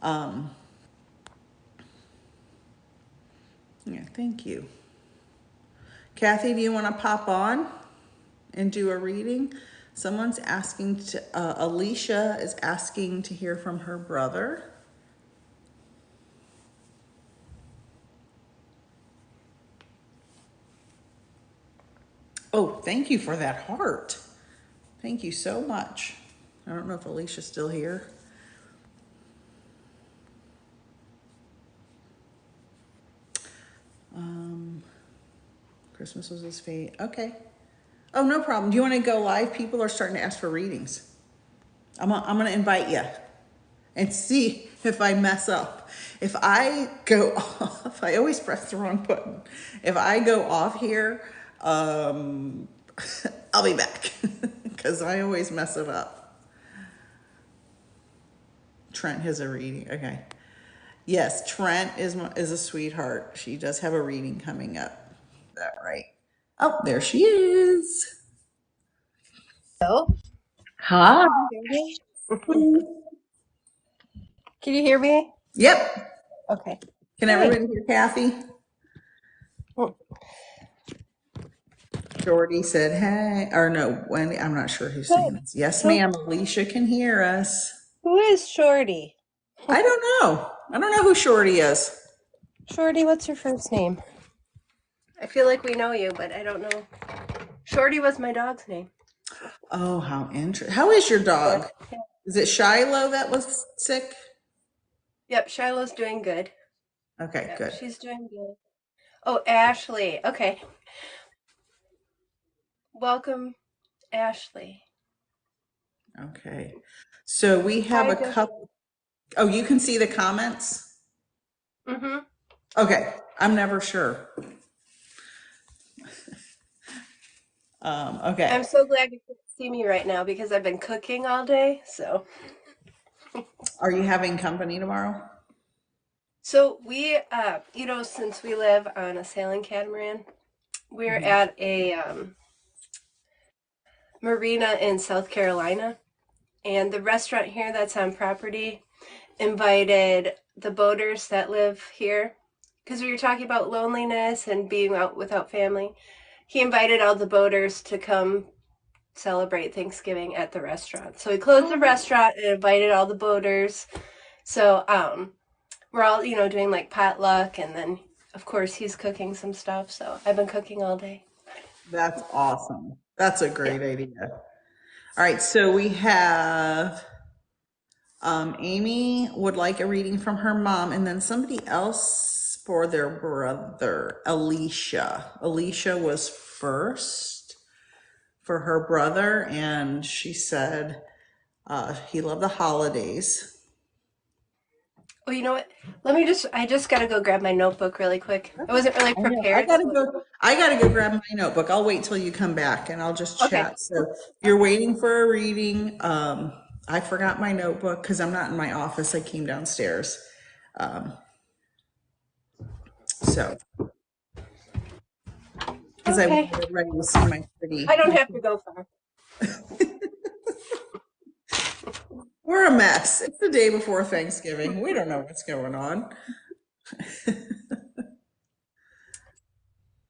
Um, yeah, thank you. Kathy, do you want to pop on and do a reading? Someone's asking to, Alicia is asking to hear from her brother. Oh, thank you for that heart. Thank you so much. I don't know if Alicia's still here. Christmas was his fate. Okay. Oh, no problem. Do you want to go live? People are starting to ask for readings. I'm going to invite you and see if I mess up. If I go off, I always press the wrong button. If I go off here, I'll be back because I always mess it up. Trent has a reading. Okay. Yes, Trent is a sweetheart. She does have a reading coming up. Is that right? Oh, there she is. Hello? Hi. Can you hear me? Yep. Okay. Can Hi. everybody hear Kathy? Oh, Jordy said, hey, or no, Wendy, I'm not sure who's saying good. this. Yes, Who, ma'am, Alicia can hear us. who is Shorty? I don't know. I don't know who Shorty is. Shorty, what's your first name? I feel like we know you, but I don't know. Shorty was my dog's name. Oh, how interesting. How is your Yeah. dog? Is it Shiloh that was sick? Yep, Shiloh's doing good. Okay, Yep, good. she's doing good. Oh, Ashley. Okay. Welcome, Ashley. Okay. So we have Hi, a Jessica. couple. Oh, you can see the comments? Mm-hmm. Okay. I'm never sure. Okay. I'm so glad you can see me right now because I've been cooking all day, so. Are you having company tomorrow? So we, since we live on a sailing catamaran, we're Mhm. at a marina in South Carolina, and the restaurant here that's on property invited the boaters that live here, because we were talking about loneliness and being out without family. He invited all the boaters to come celebrate Thanksgiving at the restaurant. So he closed the restaurant and invited all the boaters. So we're all, doing like potluck, and then of course he's cooking some stuff. So I've been cooking all day. That's awesome. That's a Yeah. great idea. All right, so we have Amy would like a reading from her mom, and then somebody else for their brother, Alicia. Alicia was first for her brother, and she said he loved the holidays. Oh, you know what? I just gotta go grab my notebook really quick. I wasn't really I know. prepared, so. I gotta go grab my notebook. I'll wait till you come back and I'll just Okay. chat. So you're waiting for a reading. I forgot my notebook because I'm not in my office. I came downstairs. Um, so because I Okay. wanted everybody to see my I pretty. don't have to go far. We're a mess. It's the day before Thanksgiving. We don't know what's going on.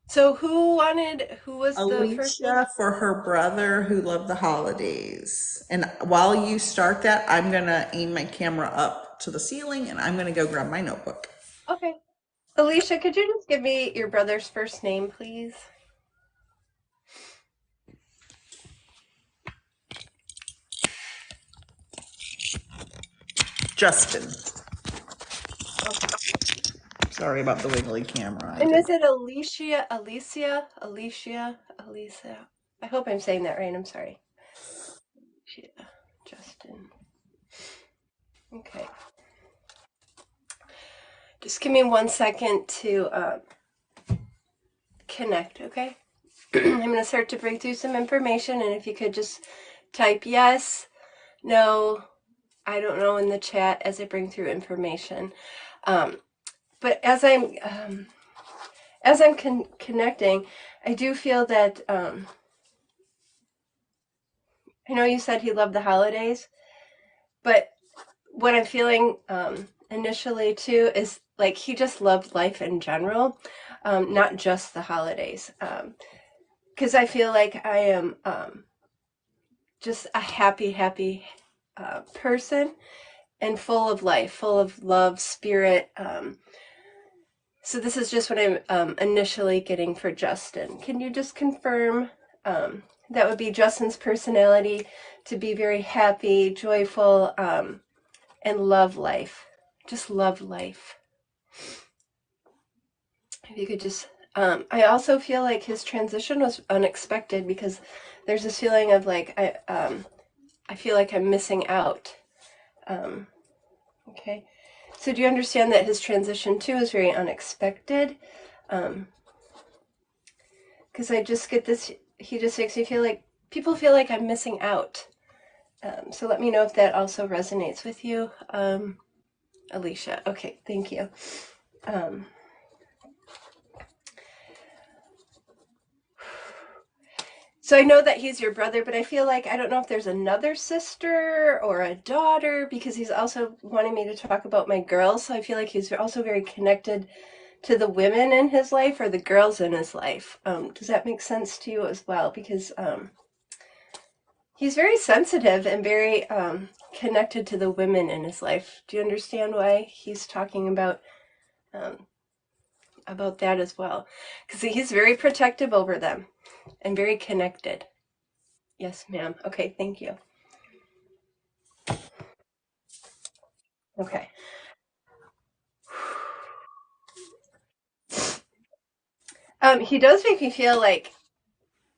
So who was the first one? Alicia for her brother who loved the holidays. And while you start that, I'm gonna aim my camera up to the ceiling and I'm gonna go grab my notebook. Okay. Alicia, could you just give me your brother's first name, please? Justin. Okay. Sorry about the wiggly camera. I And did. is it Alicia? I hope I'm saying that right. I'm sorry. Alicia, Justin. Okay. Just give me 1 second to connect, okay? I'm going to start to bring through some information, and if you could just type yes, no, I don't know in the chat as I bring through information. But as I'm connecting, I do feel that I know you said he loved the holidays, but what I'm feeling, and initially too is like he just loved life in general, not just the holidays. Because I feel like I am just a happy person and full of life, full of love, spirit. So this is just what I'm initially getting for Justin. Can you just confirm that would be Justin's personality, to be very happy, joyful, and love life. Just love life. If you could just, I also feel like his transition was unexpected, because there's this feeling of like, I feel like I'm missing out. Okay. So do you understand that his transition too is very unexpected? Because I just get this, he just makes me feel like people feel like I'm missing out. So let me know if that also resonates with you, Alicia. Okay, thank you. So I know that he's your brother, but I feel like I don't know if there's another sister or a daughter, because he's also wanting me to talk about my girls. So I feel like he's also very connected to the women in his life, or the girls in his life. Does that make sense to you as well? Because he's very sensitive and very connected to the women in his life. Do you understand why he's talking about that as well? Because he's very protective over them and very connected. Yes, ma'am. Okay, thank you. Okay. He does make me feel like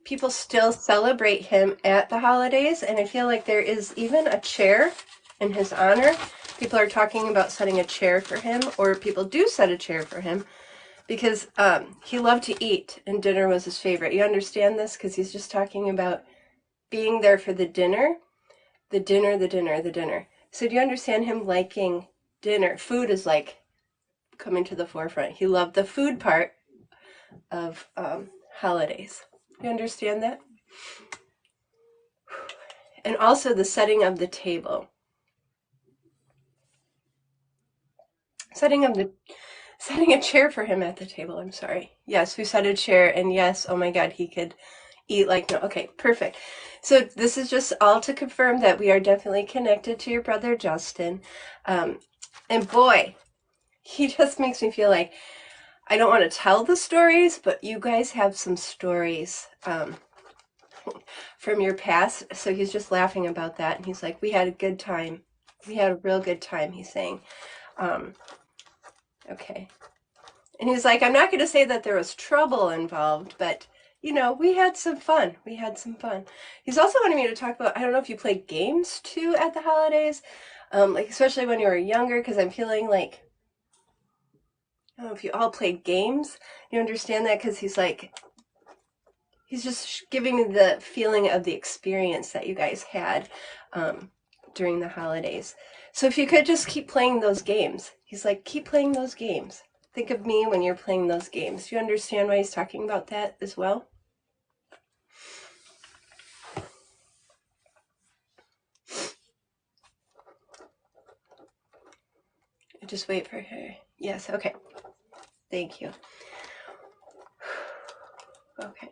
people still celebrate him at the holidays, and I feel like there is even a chair in his honor. People are talking about setting a chair for him, or people do set a chair for him, because he loved to eat, and dinner was his favorite. You understand this? Because he's just talking about being there for the dinner, the dinner, the dinner, the dinner. So do you understand him liking dinner? Food is like coming to the forefront. He loved the food part of holidays. You understand that? And also the setting of the table. Setting a chair for him at the table. I'm sorry. Yes, we set a chair, and yes, oh my God, he could eat like no. Okay, perfect. So this is just all to confirm that we are definitely connected to your brother Justin. And boy, he just makes me feel like I don't want to tell the stories, but you guys have some stories from your past. So he's just laughing about that, and he's like, we had a good time. We had a real good time, he's saying. Okay. And he's like, I'm not going to say that there was trouble involved, but, you know, we had some fun. We had some fun. He's also wanting me to talk about, I don't know if you played games too at the holidays, like especially when you were younger, because I'm feeling like, I don't know if you all played games. You understand that? Because he's like, he's just giving me the feeling of the experience that you guys had during the holidays. So if you could just keep playing those games. He's like, keep playing those games. Think of me when you're playing those games. Do you understand why he's talking about that as well? Just wait for her. Yes, okay. Thank you. Okay.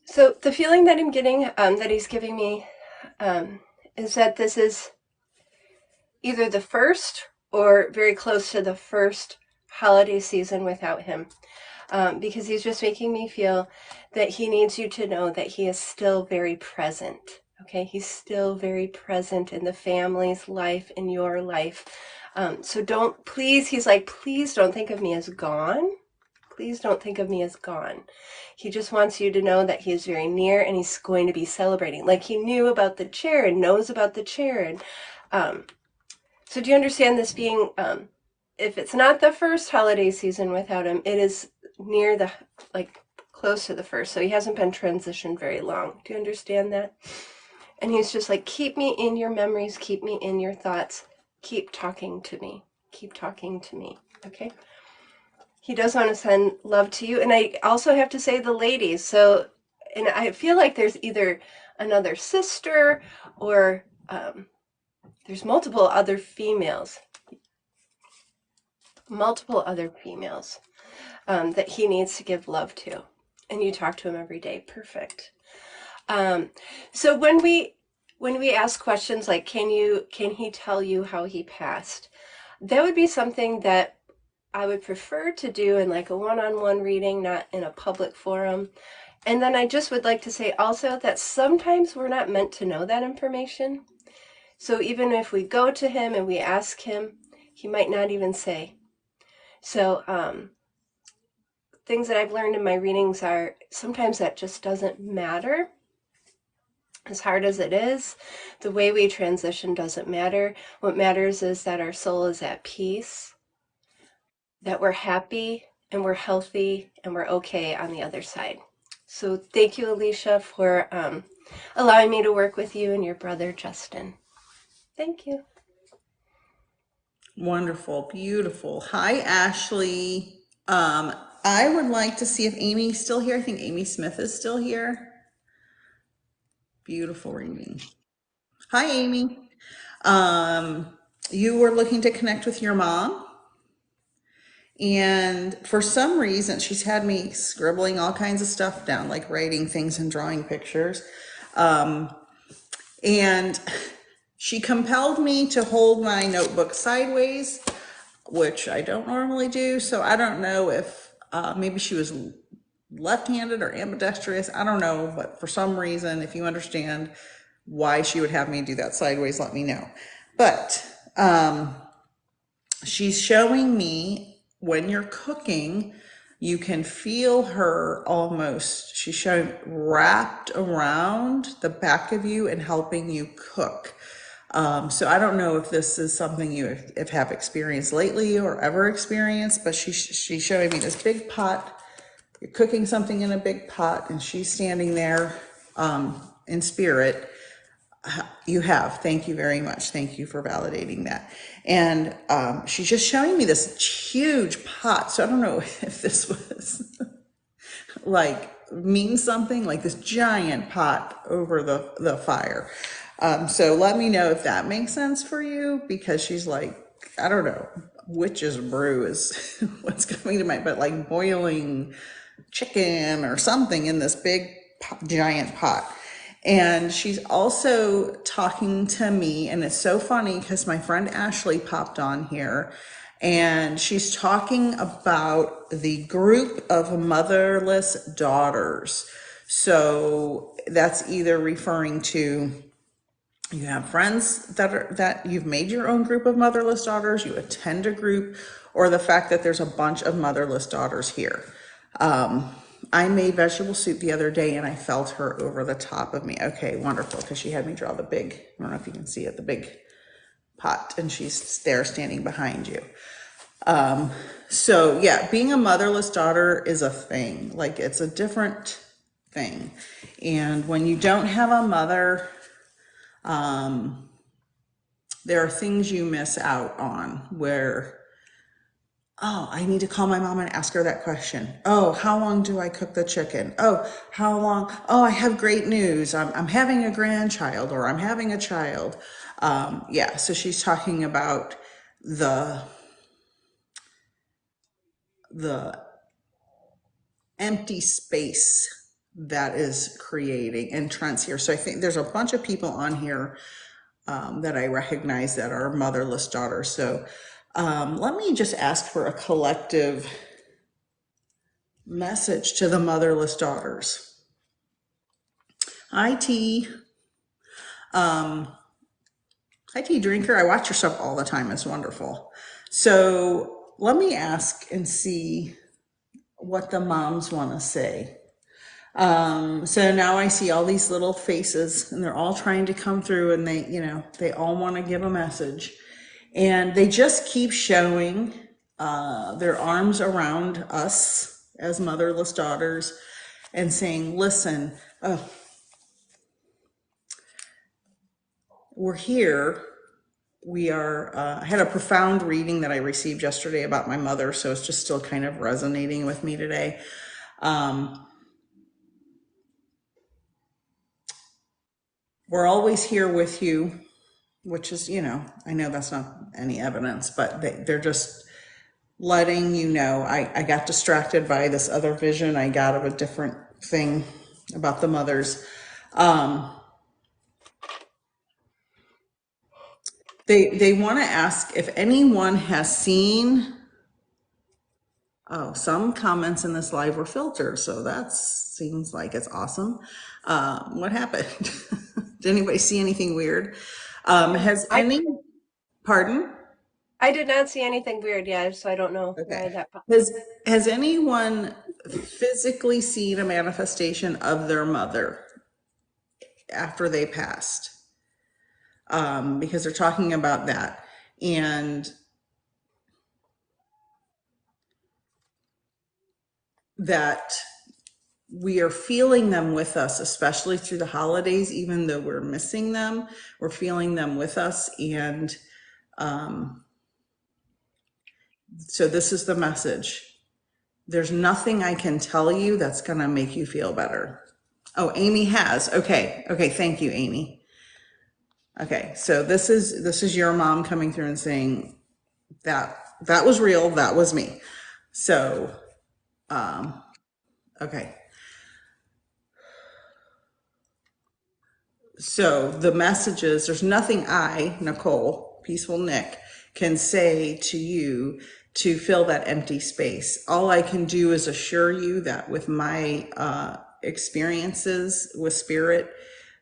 So the feeling that I'm getting, that he's giving me, is that this is either the first or very close to the first holiday season without him. Because he's just making me feel that he needs you to know that he is still very present. Okay, he's still very present in the family's life, in your life. So don't, please, he's like, please don't think of me as gone. Please don't think of me as gone. He just wants you to know that he is very near, and he's going to be celebrating. Like he knew about the chair and knows about the chair. And so do you understand this being, if it's not the first holiday season without him, it is near the, like close to the first. So he hasn't been transitioned very long. Do you understand that? And he's just like, keep me in your memories, keep me in your thoughts, keep talking to me, keep talking to me. Okay. He does want to send love to you. And I also have to say the ladies. So, and I feel like there's either another sister, or there's multiple other females that he needs to give love to. And you talk to him every day. Perfect. So when we ask questions like, can he tell you how he passed? That would be something that I would prefer to do in like a one-on-one reading, not in a public forum. And then I just would like to say also that sometimes we're not meant to know that information. So even if we go to him and we ask him, he might not even say. So things that I've learned in my readings are sometimes that just doesn't matter. As hard as it is, the way we transition doesn't matter. What matters is that our soul is at peace, that we're happy and we're healthy and we're okay on the other side. So thank you, Alicia, for allowing me to work with you and your brother, Justin. Thank you. Wonderful, beautiful. Hi, Ashley. I would like to see if Amy's still here. I think Amy Smith is still here. Beautiful reading. Hi, Amy. You were looking to connect with your mom, and for some reason, she's had me scribbling all kinds of stuff down, like writing things and drawing pictures. And she compelled me to hold my notebook sideways, which I don't normally do. So I don't know if maybe she was left-handed or ambidextrous. I don't know, but for some reason, if you understand why she would have me do that sideways, let me know. But she's showing me when you're cooking, you can feel her almost, she's showing wrapped around the back of you and helping you cook. So I don't know if this is something you have experienced lately or ever experienced, but she's showing me this big pot. You're cooking something in a big pot and she's standing there in spirit. You have. Thank you very much. Thank you for validating that. And she's just showing me this huge pot. So I don't know if this was like means something, like this giant pot over the fire. So let me know if that makes sense for you, because she's like, I don't know, witch's brew is what's coming to mind, but like boiling chicken or something in this big giant pot. And she's also talking to me, and it's so funny because my friend Ashley popped on here, and she's talking about the group of motherless daughters. So that's either referring to you have friends that you've made your own group of motherless daughters, you attend a group, or the fact that there's a bunch of motherless daughters here. I made vegetable soup the other day and I felt her over the top of me. Okay, wonderful, because she had me draw the big, I don't know if you can see it, the big pot, and she's there standing behind you. So yeah, being a motherless daughter is a thing. Like, it's a different thing. And when you don't have a mother, there are things you miss out on where, oh, I need to call my mom and ask her that question. Oh, how long do I cook the chicken? Oh, how long? Oh, I have great news. I'm having a grandchild, or I'm having a child. Yeah, so she's talking about the empty space that is creating entrance here. So I think there's a bunch of people on here that I recognize that are motherless daughters. So let me just ask for a collective message to the motherless daughters. Hi, T. Hi, Tea Drinker. I watch your stuff all the time. It's wonderful. So let me ask and see what the moms want to say. So now I see all these little faces, and they're all trying to come through, and they all want to give a message, and they just keep showing their arms around us as motherless daughters and saying, listen, we're here. We are, I had a profound reading that I received yesterday about my mother, so it's just still kind of resonating with me today. We're always here with you, which is, I know that's not any evidence, but they're just letting you know. I got distracted by this other vision I got of a different thing about the mothers. They want to ask if anyone has seen. Oh, some comments in this live were filtered, so that seems like it's awesome. What happened? Did anybody see anything weird? Has I any, pardon? I did not see anything weird, yeah, so I don't know why Okay. that popped up. Has anyone physically seen a manifestation of their mother after they passed? Because they're talking about that. And that we are feeling them with us, especially through the holidays, even though we're missing them, we're feeling them with us. And so this is the message. There's nothing I can tell you that's going to make you feel better. Oh, Amy has. Okay. Okay. Thank you, Amy. Okay. So this is your mom coming through and saying that was real. That was me. So, okay. So the message is there's nothing I, Nicole, Peaceful Nik, can say to you to fill that empty space. All I can do is assure you that with my experiences with spirit,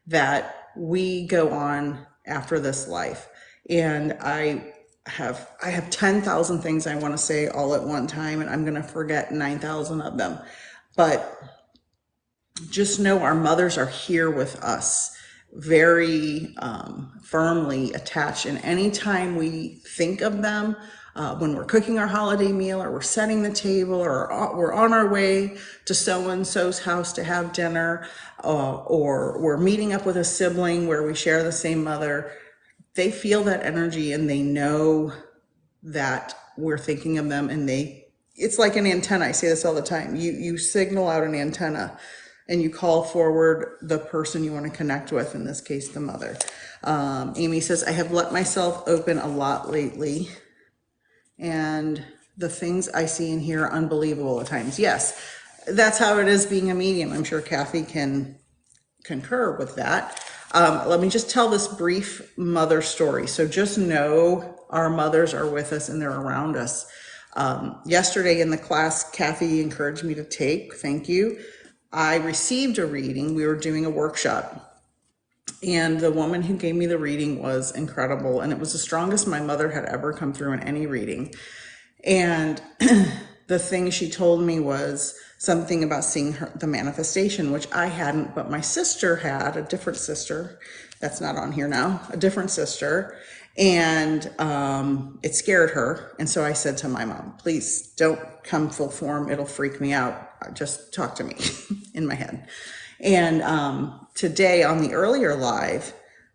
that we go on after this life. And I have 10,000 things I want to say all at one time, and I'm going to forget 9,000 of them. But just know our mothers are here with us, very firmly attached. And anytime we think of them, when we're cooking our holiday meal, or we're setting the table, or we're on our way to so-and-so's house to have dinner, or we're meeting up with a sibling where we share the same mother, they feel that energy and they know that we're thinking of them. And it's like an antenna. I say this all the time. You signal out an antenna and you call forward the person you want to connect with, in this case, the mother. Amy says, I have let myself open a lot lately, and the things I see and hear are unbelievable at times. Yes, that's how it is being a medium. I'm sure Kathy can concur with that. Let me just tell this brief mother story. So just know our mothers are with us and they're around us. Yesterday in the class Kathy encouraged me to take, thank you, I received a reading. We were doing a workshop, and the woman who gave me the reading was incredible. And it was the strongest my mother had ever come through in any reading. And the thing she told me was something about seeing the manifestation, which I hadn't, but my sister had, a different sister that's not on here now, a different sister. And it scared her. And so I said to my mom, please don't come full form. It'll freak me out. Just talk to me in my head. And today on the earlier live,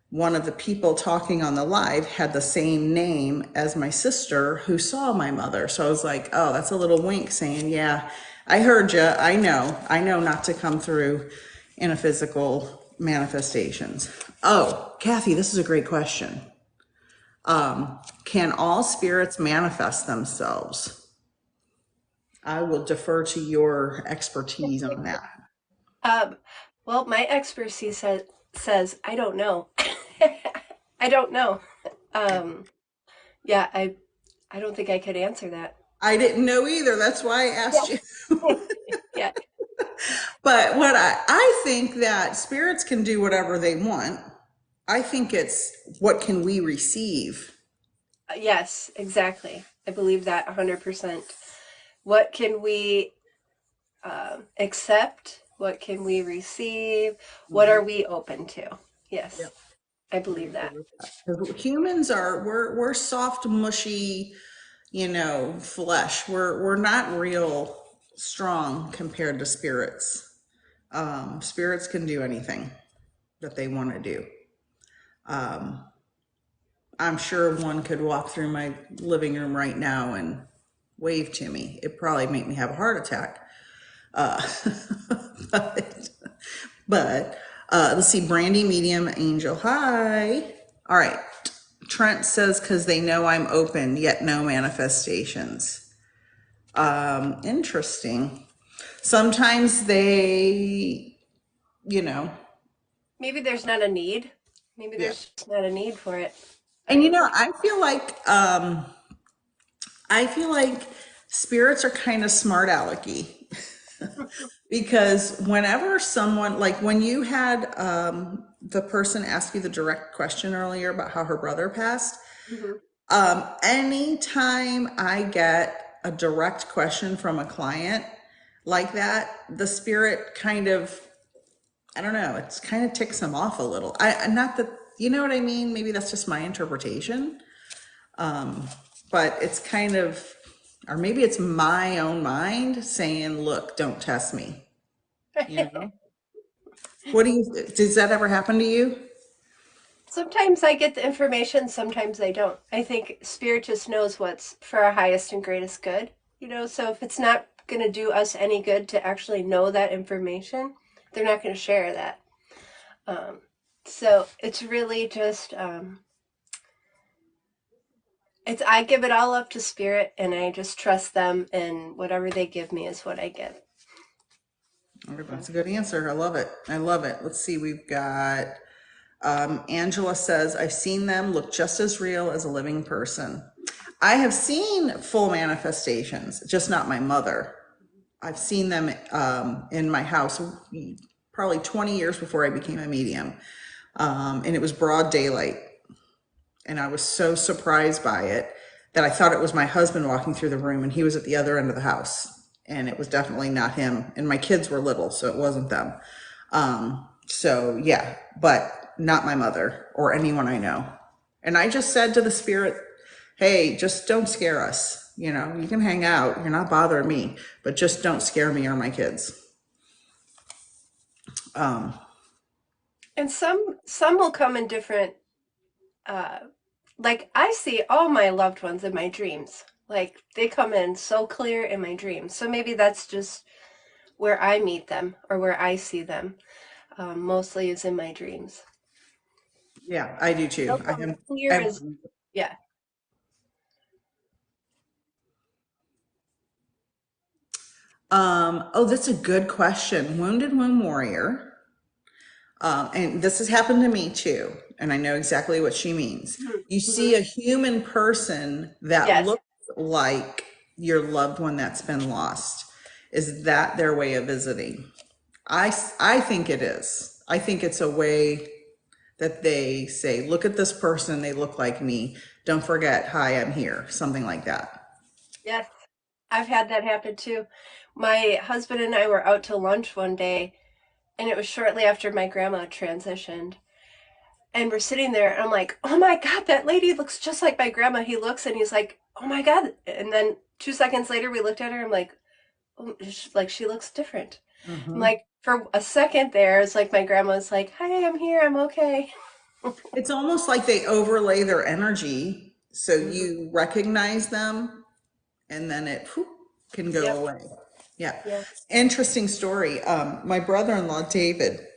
one of the people talking on the live had the same name as my sister who saw my mother. So I was like, oh, that's a little wink saying, yeah, I heard you. I know not to come through in a physical manifestations. Oh, Kathy, this is a great question. Can all spirits manifest themselves? I will defer to your expertise on that. Well, my expertise says I don't know. I don't know. Yeah, I don't think I could answer that. I didn't know either. That's why I asked you. Yeah. But what I think that spirits can do whatever they want. I think it's what can we receive? Yes, exactly. I believe that 100%. What can we accept? What can we receive? What are we open to? Yes, I believe that. Humans are we're soft, mushy, flesh. We're not real strong compared to spirits. Spirits can do anything that they want to do. I'm sure one could walk through my living room right now and wave to me. It'd probably make me have a heart attack. Uh, but Let's see, Brandy, medium, angel. Hi. All right. Trent says, because they know I'm open, yet no manifestations. Interesting. Sometimes they, you know, Maybe there's not a need. Maybe yeah. there's just not a need for it. And I feel like spirits are kind of smart alecky. Because whenever someone, like when you had the person ask you the direct question earlier about how her brother passed, Mhm. anytime I get a direct question from a client like that, the spirit kind of, I don't know, it's kind of ticks them off a little. Not that, you know what I mean? Maybe that's just my interpretation. But it's kind of, or maybe it's my own mind saying, look, don't test me. You know? What do you, does that ever happen to you? Sometimes I get the information, sometimes I don't. I think spirit just knows what's for our highest and greatest good. So if it's not going to do us any good to actually know that information, they're not going to share that. Um, so it's really just it's I give it all up to spirit and I just trust them, and whatever they give me is what I get. Okay, that's a good answer. I love it. I love it. Let's see. We've got Angela says, I've seen them look just as real as a living person. I have seen full manifestations, just not my mother. I've seen them in my house probably 20 years before I became a medium. And it was broad daylight. And I was so surprised by it that I thought it was my husband walking through the room, and he was at the other end of the house. And it was definitely not him. And my kids were little, so it wasn't them. So yeah, but not my mother or anyone I know. And I just said to the spirit, hey, just don't scare us. You can hang out. You're not bothering me, but just don't scare me or my kids. And some will come in different like I see all my loved ones in my dreams. Like they come in so clear in my dreams. So maybe that's just where I meet them or where I see them. Mostly is in my dreams. Yeah, I do too. They'll come clear as yeah. Oh, that's a good question. Wounded Wound Warrior. And this has happened to me too, and I know exactly what she means. You see Mm-hmm. a human person that Yes. looks like your loved one that's been lost. Is that their way of visiting? I think it is. I think it's a way that they say, look at this person, they look like me. Don't forget, hi, I'm here. Something like that. Yes. I've had that happen too. My husband and I were out to lunch one day, and it was shortly after my grandma transitioned. And we're sitting there, and I'm like, oh my God, that lady looks just like my grandma. He looks, and he's like, oh my God. And then 2 seconds later, we looked at her. I'm like, oh, like she looks different. I'm Mhm. like, for a second there, it's like my grandma's like, hi, I'm here. I'm okay. It's almost like they overlay their energy so Hmm. you recognize them, and then it whew, can go Yep. away. Yeah. Yeah. Interesting story. My brother-in-law, David,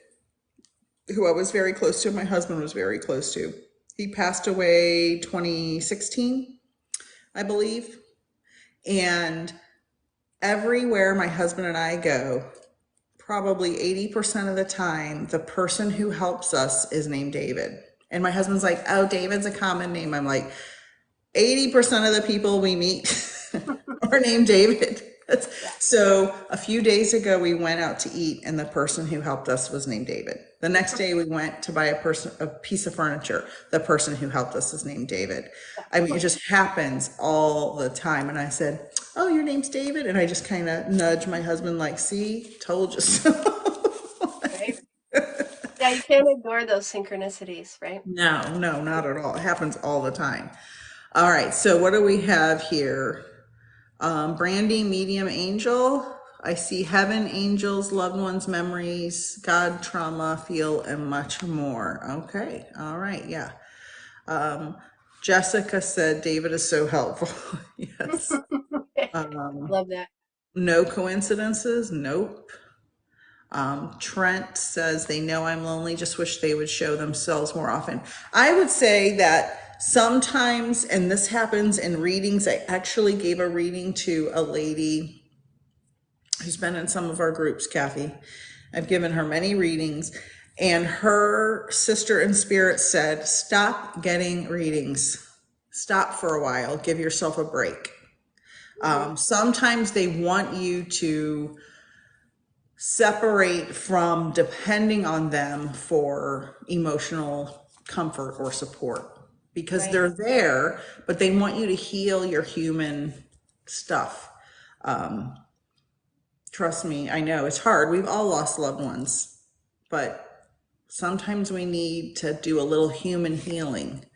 who I was very close to, my husband was very close to, he passed away 2016, I believe. And everywhere my husband and I go, probably 80% of the time, the person who helps us is named David. And my husband's like, oh, David's a common name. I'm like, 80% of the people we meet are named David. Yeah. So a few days ago, we went out to eat, and the person who helped us was named David. The next day, we went to buy a piece of furniture. The person who helped us is named David. I mean, it just happens all the time. And I said, "Oh, your name's David," and I just kind of nudged my husband, like, "See, told you so." Right. Yeah, you can't ignore those synchronicities, right? No, no, not at all. It happens all the time. All right, so what do we have here? Brandy, medium, angel. I see heaven, angels, loved ones, memories, God, trauma, feel, and much more. Okay, all right, yeah. Um, Jessica said David is so helpful. Yes. Love that. No coincidences. Nope. Trent says they know I'm lonely, just wish they would show themselves more often. I would say that sometimes, and this happens in readings, I actually gave a reading to a lady who's been in some of our groups, Kathy. I've given her many readings, and her sister in spirit said, stop getting readings. Stop for a while, give yourself a break. Sometimes they want you to separate from depending on them for emotional comfort or support, because Right. they're there, but they want you to heal your human stuff. Trust me, I know it's hard. We've all lost loved ones, but sometimes we need to do a little human healing.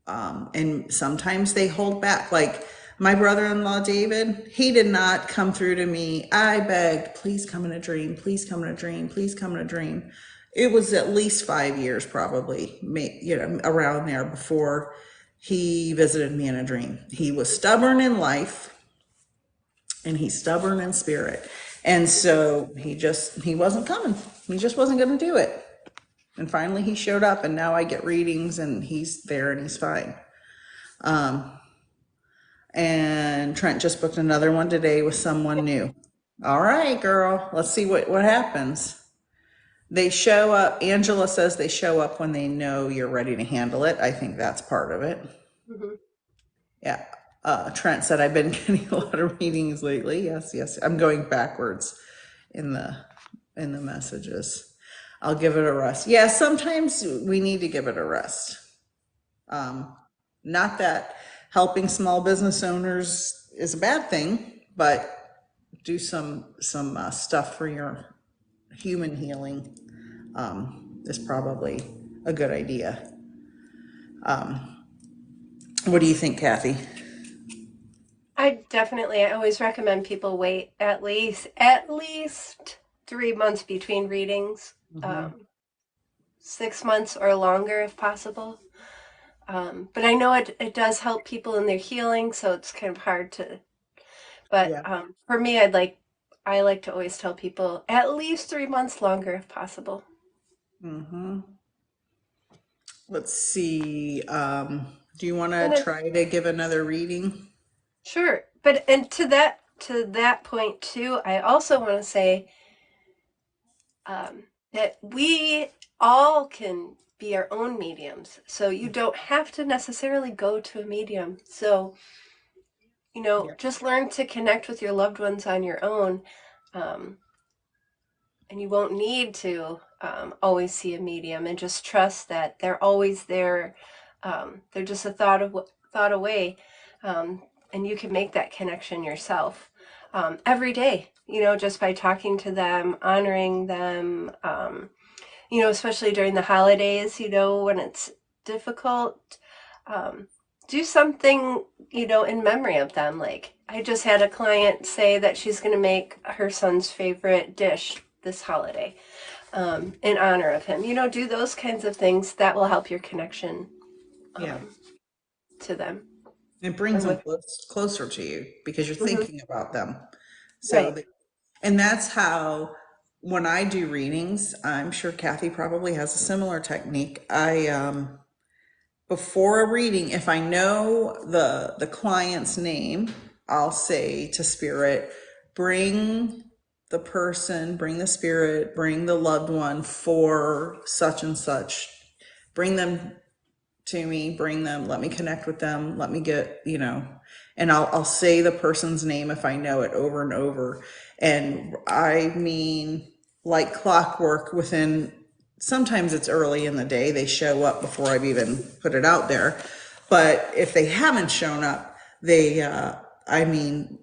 And sometimes they hold back. Like my brother-in-law, David, he did not come through to me. I begged, please come in a dream, please come in a dream, please come in a dream. It was at least 5 years, probably, around there before he visited me in a dream. He was stubborn in life and he's stubborn in spirit. And so he wasn't coming. He just wasn't going to do it. And finally he showed up, and now I get readings and he's there and he's fine. And Trent just booked another one today with someone new. All right, girl, let's see what happens. They show up. Angela says they show up when they know you're ready to handle it. I think that's part of it. Mm-hmm. Yeah. Trent said, I've been getting a lot of readings lately. Yes, yes. I'm going backwards in the messages. I'll give it a rest. Yeah, sometimes we need to give it a rest. Not that helping small business owners is a bad thing, but do some stuff for your human healing is probably a good idea. What do you think, Kathy? I always recommend people wait at least 3 months between readings, 6 months or longer if possible. But I know it does help people in their healing, so it's kind of hard to. But Yeah. for me, I like to always tell people at least 3 months longer if possible. Let's see. Do you want to And it, try to give another reading? sure, but and to that point too, I also want to say that we all can be our own mediums. So you don't have to necessarily go to a medium. So, Yeah. just learn to connect with your loved ones on your own. Um, and you won't need to always see a medium, and just trust that they're always there. They're just a thought away. And you can make that connection yourself every day, just by talking to them, honoring them, especially during the holidays, when it's difficult. Do something, in memory of them. Like, I just had a client say that she's going to make her son's favorite dish this holiday in honor of him. Do those kinds of things that will help your connection Yeah. to them. It brings Or them with, closer to you because you're Mhm. thinking about them. So, Right. and that's how, when I do readings, I'm sure Kathy probably has a similar technique. Before a reading, if I know the client's name, I'll say to spirit, bring the person, bring the spirit, bring the loved one for such and such. Bring them to me, bring them, let me connect with them, let me get, and I'll say the person's name if I know it over and over. And I mean, like clockwork, within, sometimes it's early in the day, they show up before I've even put it out there. But if they haven't shown up, I mean,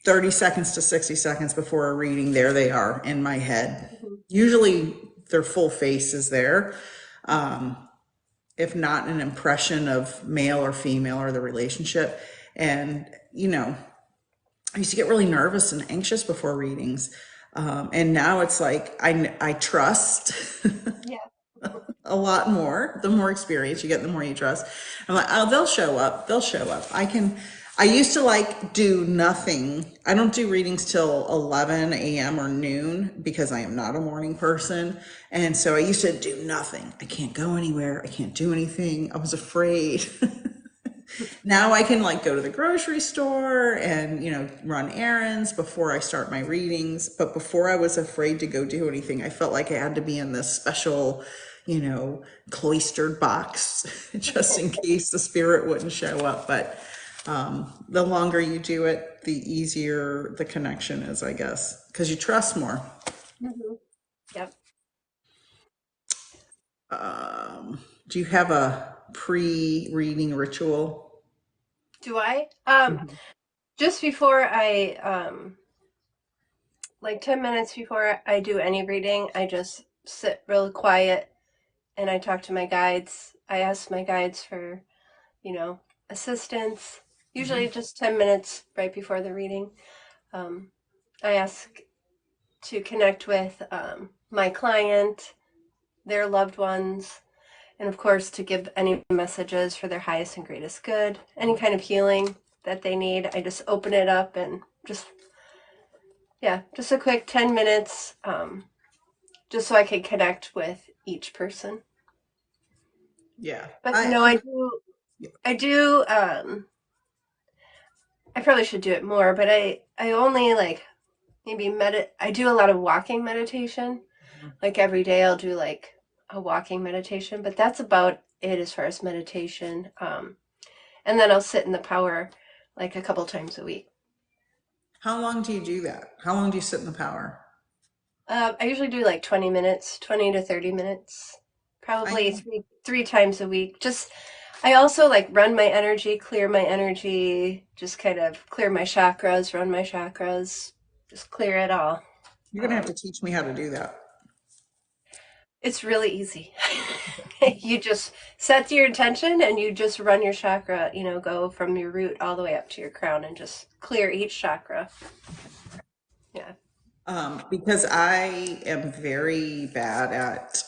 30 seconds to 60 seconds before a reading, there they are in my head. Mhm. Usually their full face is there. If not an impression of male or female or the relationship. And, I used to get really nervous and anxious before readings. And now it's like, I trust Yeah. a lot more. The more experience you get, the more you trust. I'm like, oh, they'll show up. They'll show up. I used to like do nothing. I don't do readings till 11 a.m. or noon because I am not a morning person. And so I used to do nothing. I can't go anywhere. I can't do anything. I was afraid. Now I can like go to the grocery store and, run errands before I start my readings. But before I was afraid to go do anything, I felt like I had to be in this special, cloistered box just in case the spirit wouldn't show up. But the longer you do it, the easier the connection is, I guess, because you trust more. Mhm. Yep. Do you have a pre-reading ritual? Do I? Just before like 10 minutes before I do any reading, I just sit real quiet and I talk to my guides. I ask my guides for, you know, assistance. Usually just 10 minutes right before the reading. Um, I ask to connect with my client, their loved ones, and of course to give any messages for their highest and greatest good, any kind of healing that they need. I just open it up and just a quick 10 minutes, just so I can connect with each person. Yeah. But no, I do, I probably should do it more, but I only like maybe I do a lot of walking meditation. Like every day I'll do like a walking meditation, but that's about it as far as meditation. And then I'll sit in the power like a couple times a week. How long do you do that? How long do you sit in the power? I usually do like 20 minutes, 20 to 30 minutes, I probably know. three times a week. Just, I also like run my energy, clear my energy, just kind of clear my chakras, run my chakras, just clear it all. You're gonna have to Um, teach me how to do that. it's really easy. You just set your intention and you just run your chakra, go from your root all the way up to your crown and just clear each chakra. Yeah. Because I am very bad at,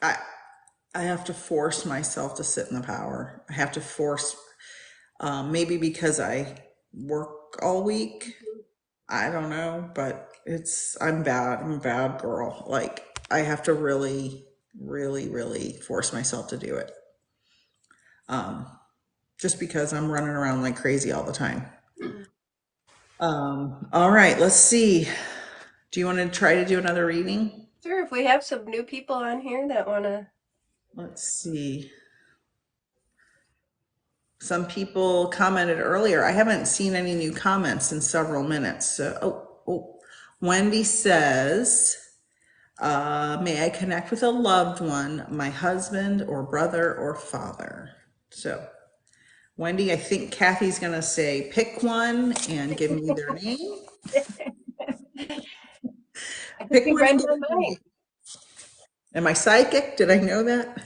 I, I have to force myself to sit in the power. I have to force, maybe because I work all week. I don't know, but I'm bad. I'm a bad girl. Like, I have to really, really, really force myself to do it. Um, just because I'm running around like crazy all the time. Mm. All right, let's see. Do you want to try to do another reading? Sure, if we have some new people on here that want to. Let's see. Some people commented earlier. I haven't seen any new comments in several minutes. So, Wendy says, may I connect with a loved one, my husband or brother or father? So, Wendy, I think Kathy's going to say pick one and give me their name. I could Pick be one right and give on me their mine. name. Am I psychic? Did I know that?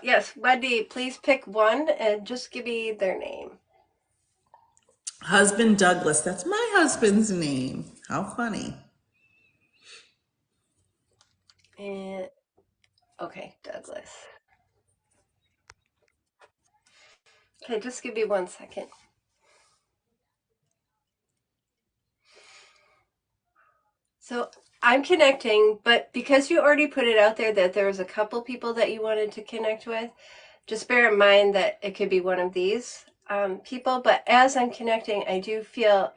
Yes, Wendy, please pick one and just give me their name. Husband Douglas. That's my husband's name. How funny. And okay, Douglas. Okay, just give me 1 second. So I'm connecting, but because you already put it out there that there was a couple people that you wanted to connect with, just bear in mind that it could be one of these people. But as I'm connecting, I do feel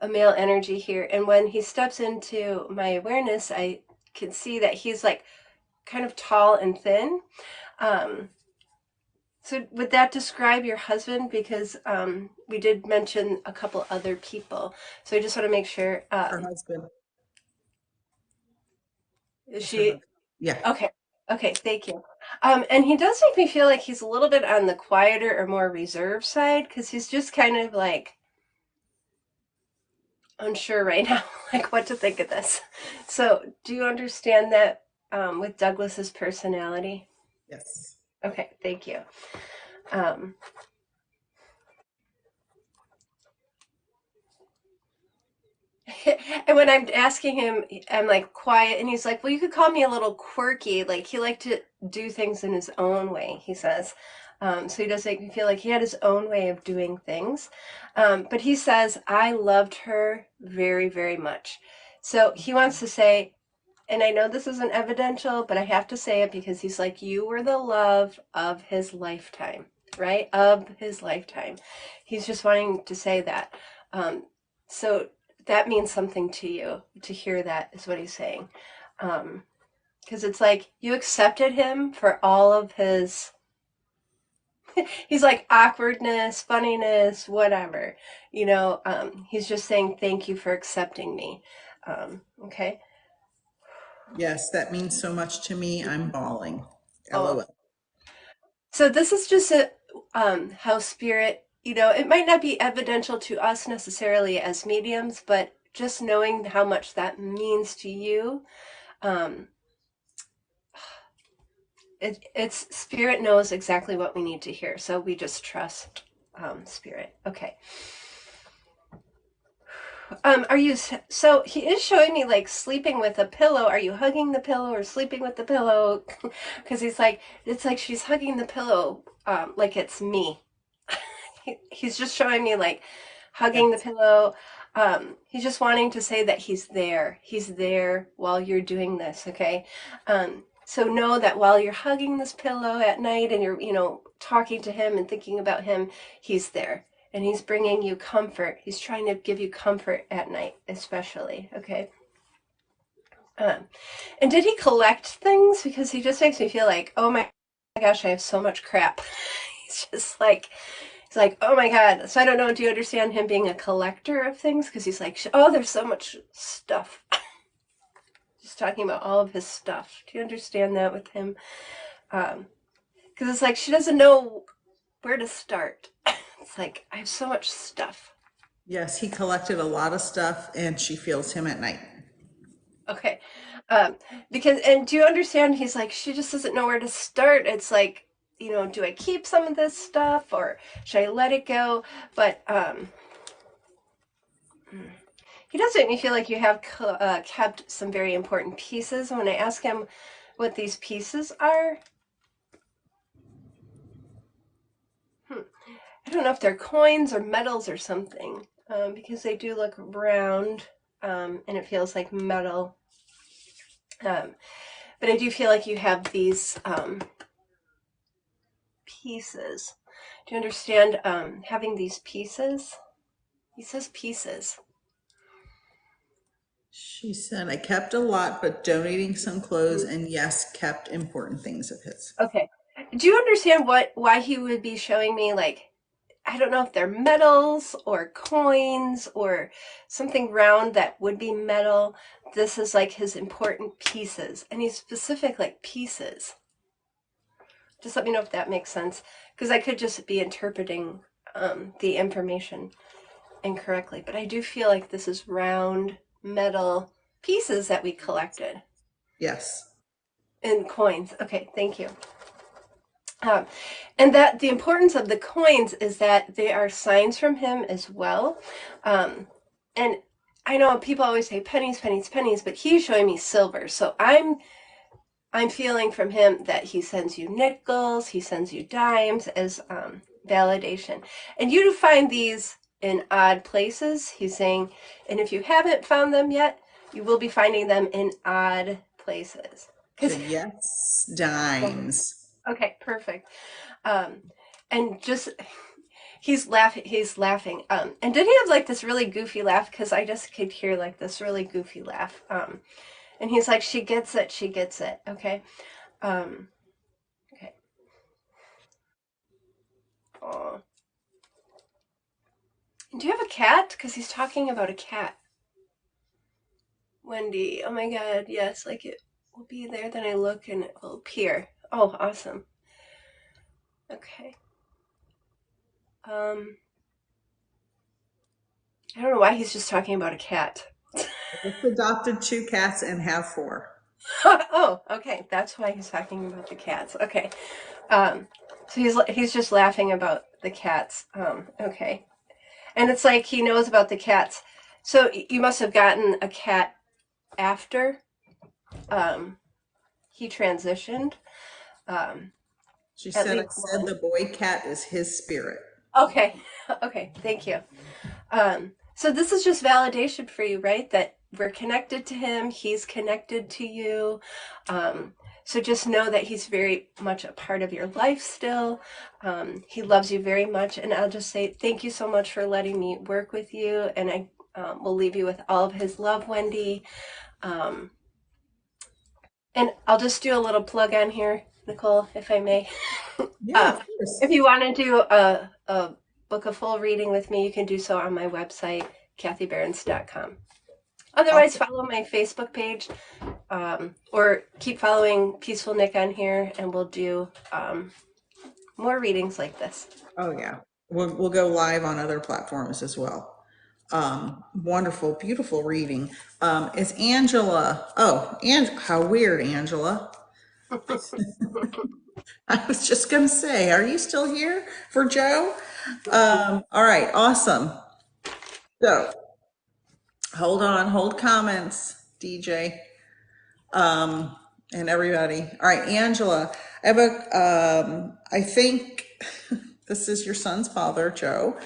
a male energy here. And when he steps into my awareness, I can see that he's like kind of tall and thin. Um, so would that describe your husband? Because we did mention a couple other people. So I just want to make sure. Her husband. Is That's her she husband. Yeah. okay? Okay, thank you. And he does make me feel like he's a little bit on the quieter or more reserved side because he's just kind of like unsure right now, like what to think of this. So, do you understand that with Douglas's personality? Yes. Okay, thank you. Um, And when I'm asking him, I'm like quiet, and he's like, "Well, you could call me a little quirky. Like he liked to do things in his own way," he says. So he does make me feel like he had his own way of doing things. But he says, "I loved her very, very much." So he wants to say, and I know this isn't evidential, but I have to say it because he's like, "You were the love of his lifetime, right? Of his lifetime." He's just wanting to say that. So that means something to you to hear that, is what he's saying. Because it's like you accepted him for all of his, he's like awkwardness, funniness, whatever. He's just saying thank you for accepting me. Okay. Yes, that means so much to me. I'm bawling. Oh, LOL. so this is just how spirit, it might not be evidential to us necessarily as mediums, but just knowing how much that means to you. um, it's spirit knows exactly what we need to hear, so we just trust spirit. Okay. Are you, so he is showing me like sleeping with a pillow. Are you hugging the pillow or sleeping with the pillow? Because he's like, it's like she's hugging the pillow, like it's me. He's just showing me like hugging the Yes. pillow. He's just wanting to say that he's there. He's there while you're doing this, okay? So know that while you're hugging this pillow at night and you're, talking to him and thinking about him, he's there. And he's bringing you comfort. He's trying to give you comfort at night, especially, okay? And did he collect things? Because he just makes me feel like, oh my gosh, I have so much crap. He's just like, it's like, oh my God. So I don't know. Do you understand him being a collector of things? Because he's like, oh, there's so much stuff. Just talking about all of his stuff. Do you understand that with him? Because it's like she doesn't know where to start. It's like, I have so much stuff. Yes, he collected a lot of stuff and she feels him at night. Okay. Um, and do you understand? He's like, she just doesn't know where to start. It's like, do I keep some of this stuff or should I let it go? But he does make me feel like you have kept some very important pieces. When I ask him what these pieces are, I don't know if they're coins or metals or something, because they do look round, and it feels like metal. But I do feel like you have these pieces. Do you understand having these pieces? He says pieces. She said, I kept a lot, but donating some clothes and yes, kept important things of his. Okay. Do you understand why he would be showing me, like, I don't know if they're metals or coins or something round that would be metal. This is like his important pieces, and he's specific, like pieces. Just let me know if that makes sense, because I could just be interpreting the information incorrectly, but I do feel like this is round metal pieces that we collected Yes. in coins. Okay, thank you. Um, and that the importance of the coins is that they are signs from him as well. And I know people always say pennies, pennies, pennies, but he's showing me silver. So I'm feeling from him that he sends you nickels, he sends you dimes as validation. And you find these in odd places, he's saying, and if you haven't found them yet, you will be finding them in odd places. Because Said yes, dimes. okay, perfect. Um, and just he's laughing. And did he have like this really goofy laugh? Because I just could hear like this really goofy laugh. And he's like, she gets it, she gets it. Okay. Um, okay. Aw. Do you have a cat? Because he's talking about a cat. Wendy. Oh my God. Yes, like it will be there. Then I look and it will appear. Oh, awesome. Okay. Um, I don't know why he's just talking about a cat. Just adopted 2 cats and have 4. Oh, okay. That's why he's talking about the cats. Okay. Um, so he's just laughing about the cats. Okay. And it's like he knows about the cats. So you must have gotten a cat after he transitioned. Um, She at said, I least said one. the boy cat is his spirit. Okay. Okay. Thank you. So this is just validation for you, right? That we're connected to him. He's connected to you. Um, so just know that he's very much a part of your life still. He loves you very much. And I'll just say thank you so much for letting me work with you. And I will leave you with all of his love, Wendy. Um, and I'll just do a little plug on here, Nicole, if I may. Yeah, Uh, of course. if you want to do book a full reading with me, you can do so on my website, kathybehrens.com. Otherwise, Awesome. follow my Facebook page or keep following Peaceful Nik on here, and we'll do more readings like this. Oh yeah. We'll go live on other platforms as well. Wonderful, beautiful reading. Is Angela, oh, and how weird, Angela. I was just gonna say, are you still here for Joe? All right, awesome. So hold on, hold comments, DJ, and everybody. All right, Angela, I have I think this is your son's father, Joe.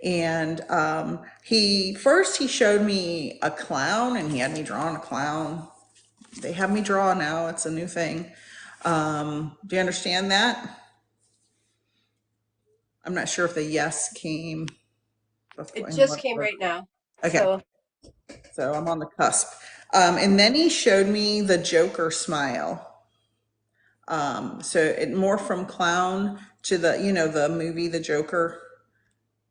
And he showed me a clown and he had me drawing a clown. They have me draw now, it's a new thing. Do you understand that? I'm not sure if the yes came before. It just came right now. Okay, So so I'm on the cusp. And then he showed me the Joker smile. So it more from clown to the, the movie, The Joker.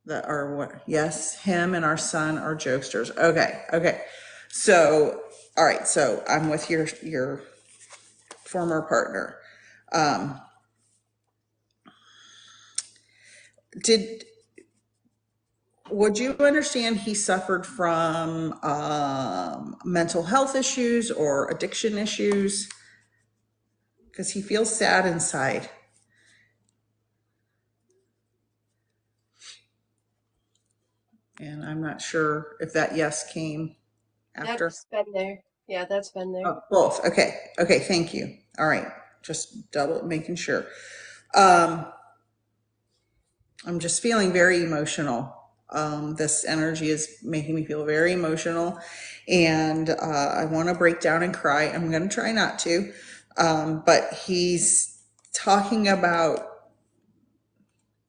The or what? Yes, him and our son are jokesters. Okay, okay. So, all right. So I'm with your former partner. Um, did would you understand he suffered from mental health issues or addiction issues? Because he feels sad inside. And I'm not sure if that yes came after. that's been there. Yeah, that's been there. Oh, both. Okay. Okay. Thank you. All right. Just double making sure. Um, I'm just feeling very emotional. This energy is making me feel very emotional, and I want to break down and cry. I'm going to try not to, but he's talking about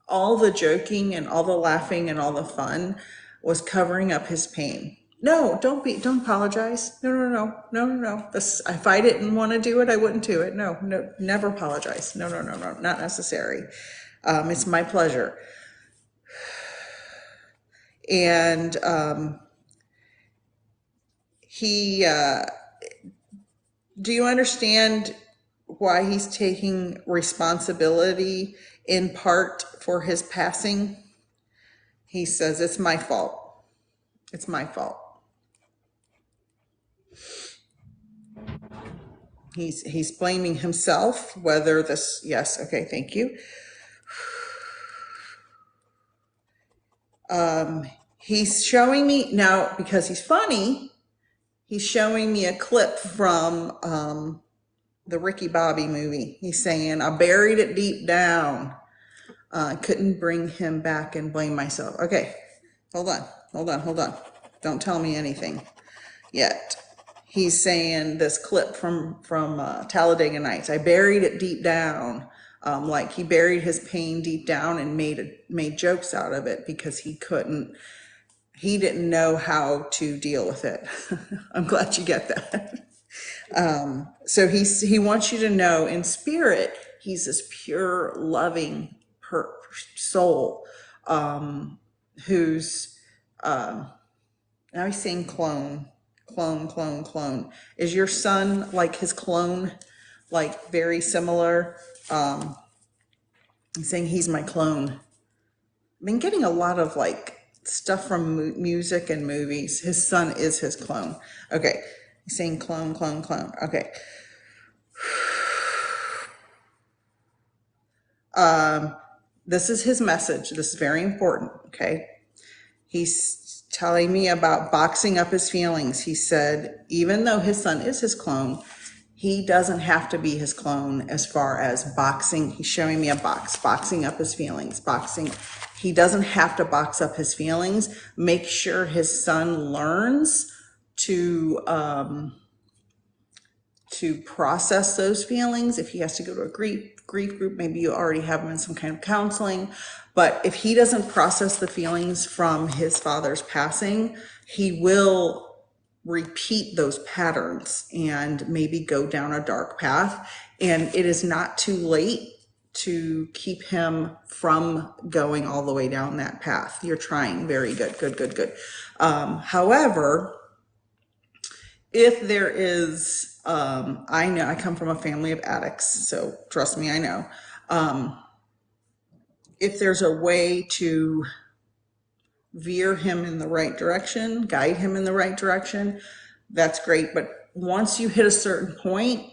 all the joking and all the laughing and all the fun was covering up his pain. No, don't apologize. No, no, no, no, no, no. This, if I didn't want to do it, I wouldn't do it. No, no, never apologize. No, no, no, no, not necessary. It's my pleasure. And he, do you understand why he's taking responsibility in part for his passing? He says, it's my fault. It's my fault. He's blaming himself, whether this, yes, okay, thank you. He's showing me now, because he's funny, he's showing me a clip from the Ricky Bobby movie. He's saying, I buried it deep down. I couldn't bring him back and blame myself. Okay, hold on, hold on, hold on. Don't tell me anything yet. He's saying this clip from Talladega Nights. I buried it deep down, like he buried his pain deep down and made jokes out of it because he didn't know how to deal with it. I'm glad you get that. So he wants you to know in spirit he's this pure, loving soul, who's now he's saying clone, clone, clone, clone. Is your son like his clone, like very similar? He's saying he's my clone. I've been getting a lot of like stuff from music and movies. His son is his clone. Okay, he's saying clone, clone, clone. Okay. This is his message. This is very important. Okay. He's telling me about boxing up his feelings. He said, even though his son is his clone, he doesn't have to be his clone as far as boxing. He's showing me a box, boxing up his feelings, boxing. He doesn't have to box up his feelings. Make sure his son learns to process those feelings. If he has to go to a grief group, maybe you already have him in some kind of counseling. But if he doesn't process the feelings from his father's passing, he will repeat those patterns and maybe go down a dark path. And it is not too late to keep him from going all the way down that path. You're trying. Very good. Good. However, if there is, I know I come from a family of addicts, so trust me, I know. If there's a way to veer him in the right direction, guide him in the right direction, that's great. But once you hit a certain point,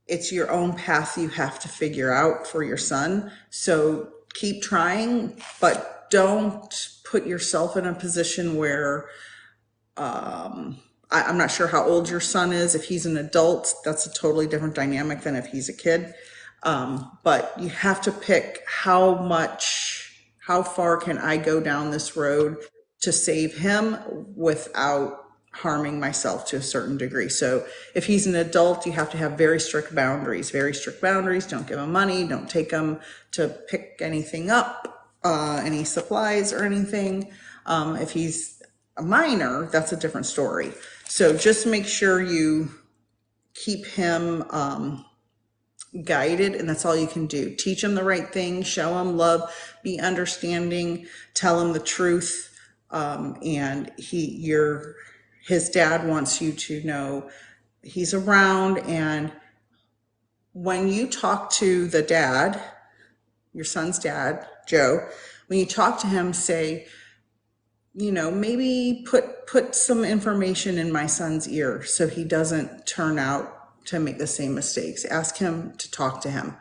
it's your own path you have to figure out for your son. So keep trying, but don't put yourself in a position where, I'm not sure how old your son is. If he's an adult, that's a totally different dynamic than if he's a kid. But you have to pick how far can I go down this road to save him without harming myself to a certain degree. So if he's an adult, you have to have very strict boundaries. Don't give him money. Don't take him to pick anything up, any supplies or anything. If he's a minor, that's a different story. So just make sure you keep him guided, and that's all you can do. Teach him the right thing, show him love, be understanding, tell him the truth. And his dad wants you to know he's around. And when you talk to the dad, your son's dad, Joe, when you talk to him, say, maybe put some information in my son's ear so he doesn't turn out to make the same mistakes. Ask him to talk to him,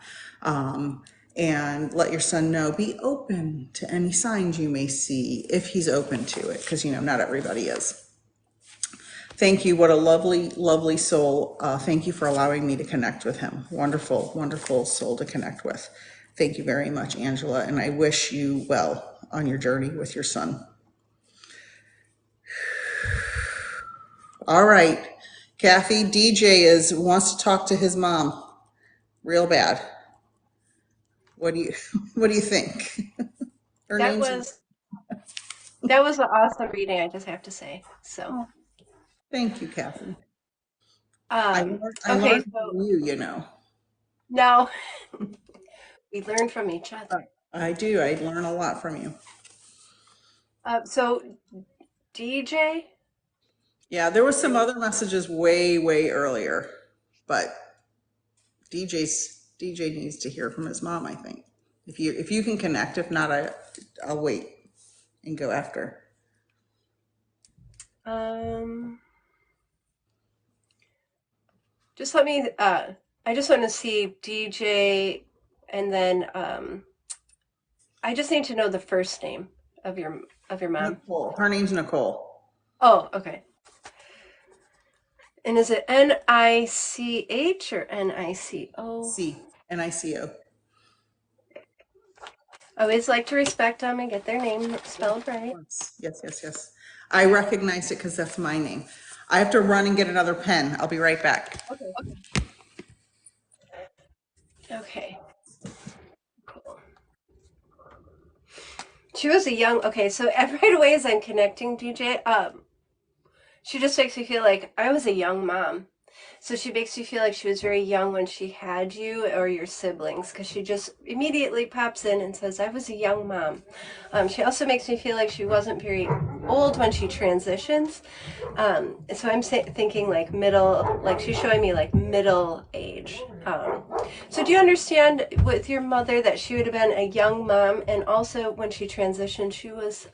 and let your son know, be open to any signs you may see if he's open to it, because not everybody is. Thank you. What a lovely, lovely soul. Thank you for allowing me to connect with him. Wonderful, wonderful soul to connect with. Thank you very much, Angela, and I wish you well on your journey with your son. All right, Kathy, DJ wants to talk to his mom real bad. What do you think? That was an awesome reading, I just have to say. So thank you, Kathy. I okay, learned so from you, now we learn from each other. I do. I learn a lot from you. So DJ, Yeah, there was some other messages way, way earlier, but DJ needs to hear from his mom, I think. If you can connect, if not, I'll wait and go after. just let me. I just want to see DJ, and then I just need to know the first name of your mom. Nicole. Her name's Nicole. Oh, okay. And is it N-I-C-H or N-I-C-O? C. N-I-C-O. I always like to respect them and get their name spelled right. Yes. I recognize it because that's my name. I have to run and get another pen. I'll be right back. Okay. Cool. She was a young, okay, so right away as I'm connecting DJ, she just makes me feel like I was a young mom. So she makes you feel like she was very young when she had you or your siblings, because she just immediately pops in and says, I was a young mom. She also makes me feel like she wasn't very old when she transitions. So I'm thinking like middle, like she's showing me like middle age. So do you understand with your mother that she would have been a young mom, and also when she transitioned, she was...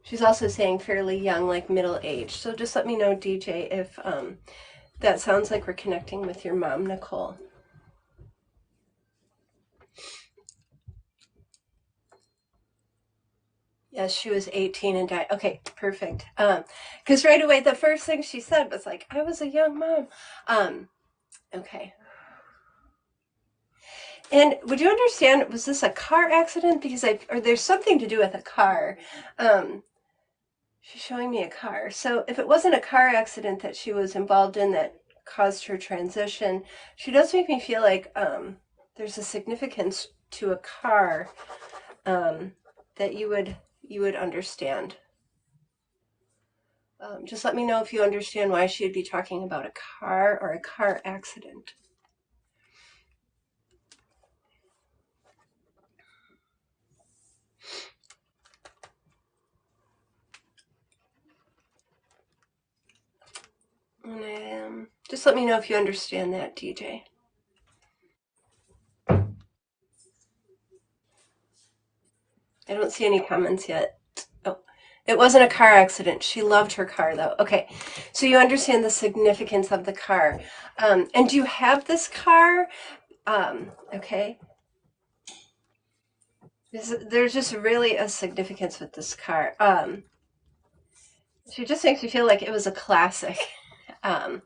she's also saying fairly young, like middle age. So just let me know, DJ, if that sounds like we're connecting with your mom, Nicole. Yes, she was 18 and died. Okay, perfect. Because right away, the first thing she said was like, I was a young mom. Okay. And would you understand, was this a car accident? Because or there's something to do with a car. She's showing me a car. So if it wasn't a car accident that she was involved in that caused her transition, she does make me feel like there's a significance to a car that you would understand. Just let me know if you understand why she would be talking about a car or a car accident. And just let me know if you understand that, DJ. I don't see any comments yet. Oh, it wasn't a car accident. She loved her car, though. Okay, so you understand the significance of the car. And do you have this car? Okay. There's just really a significance with this car. She just makes me feel like it was a classic. Okay.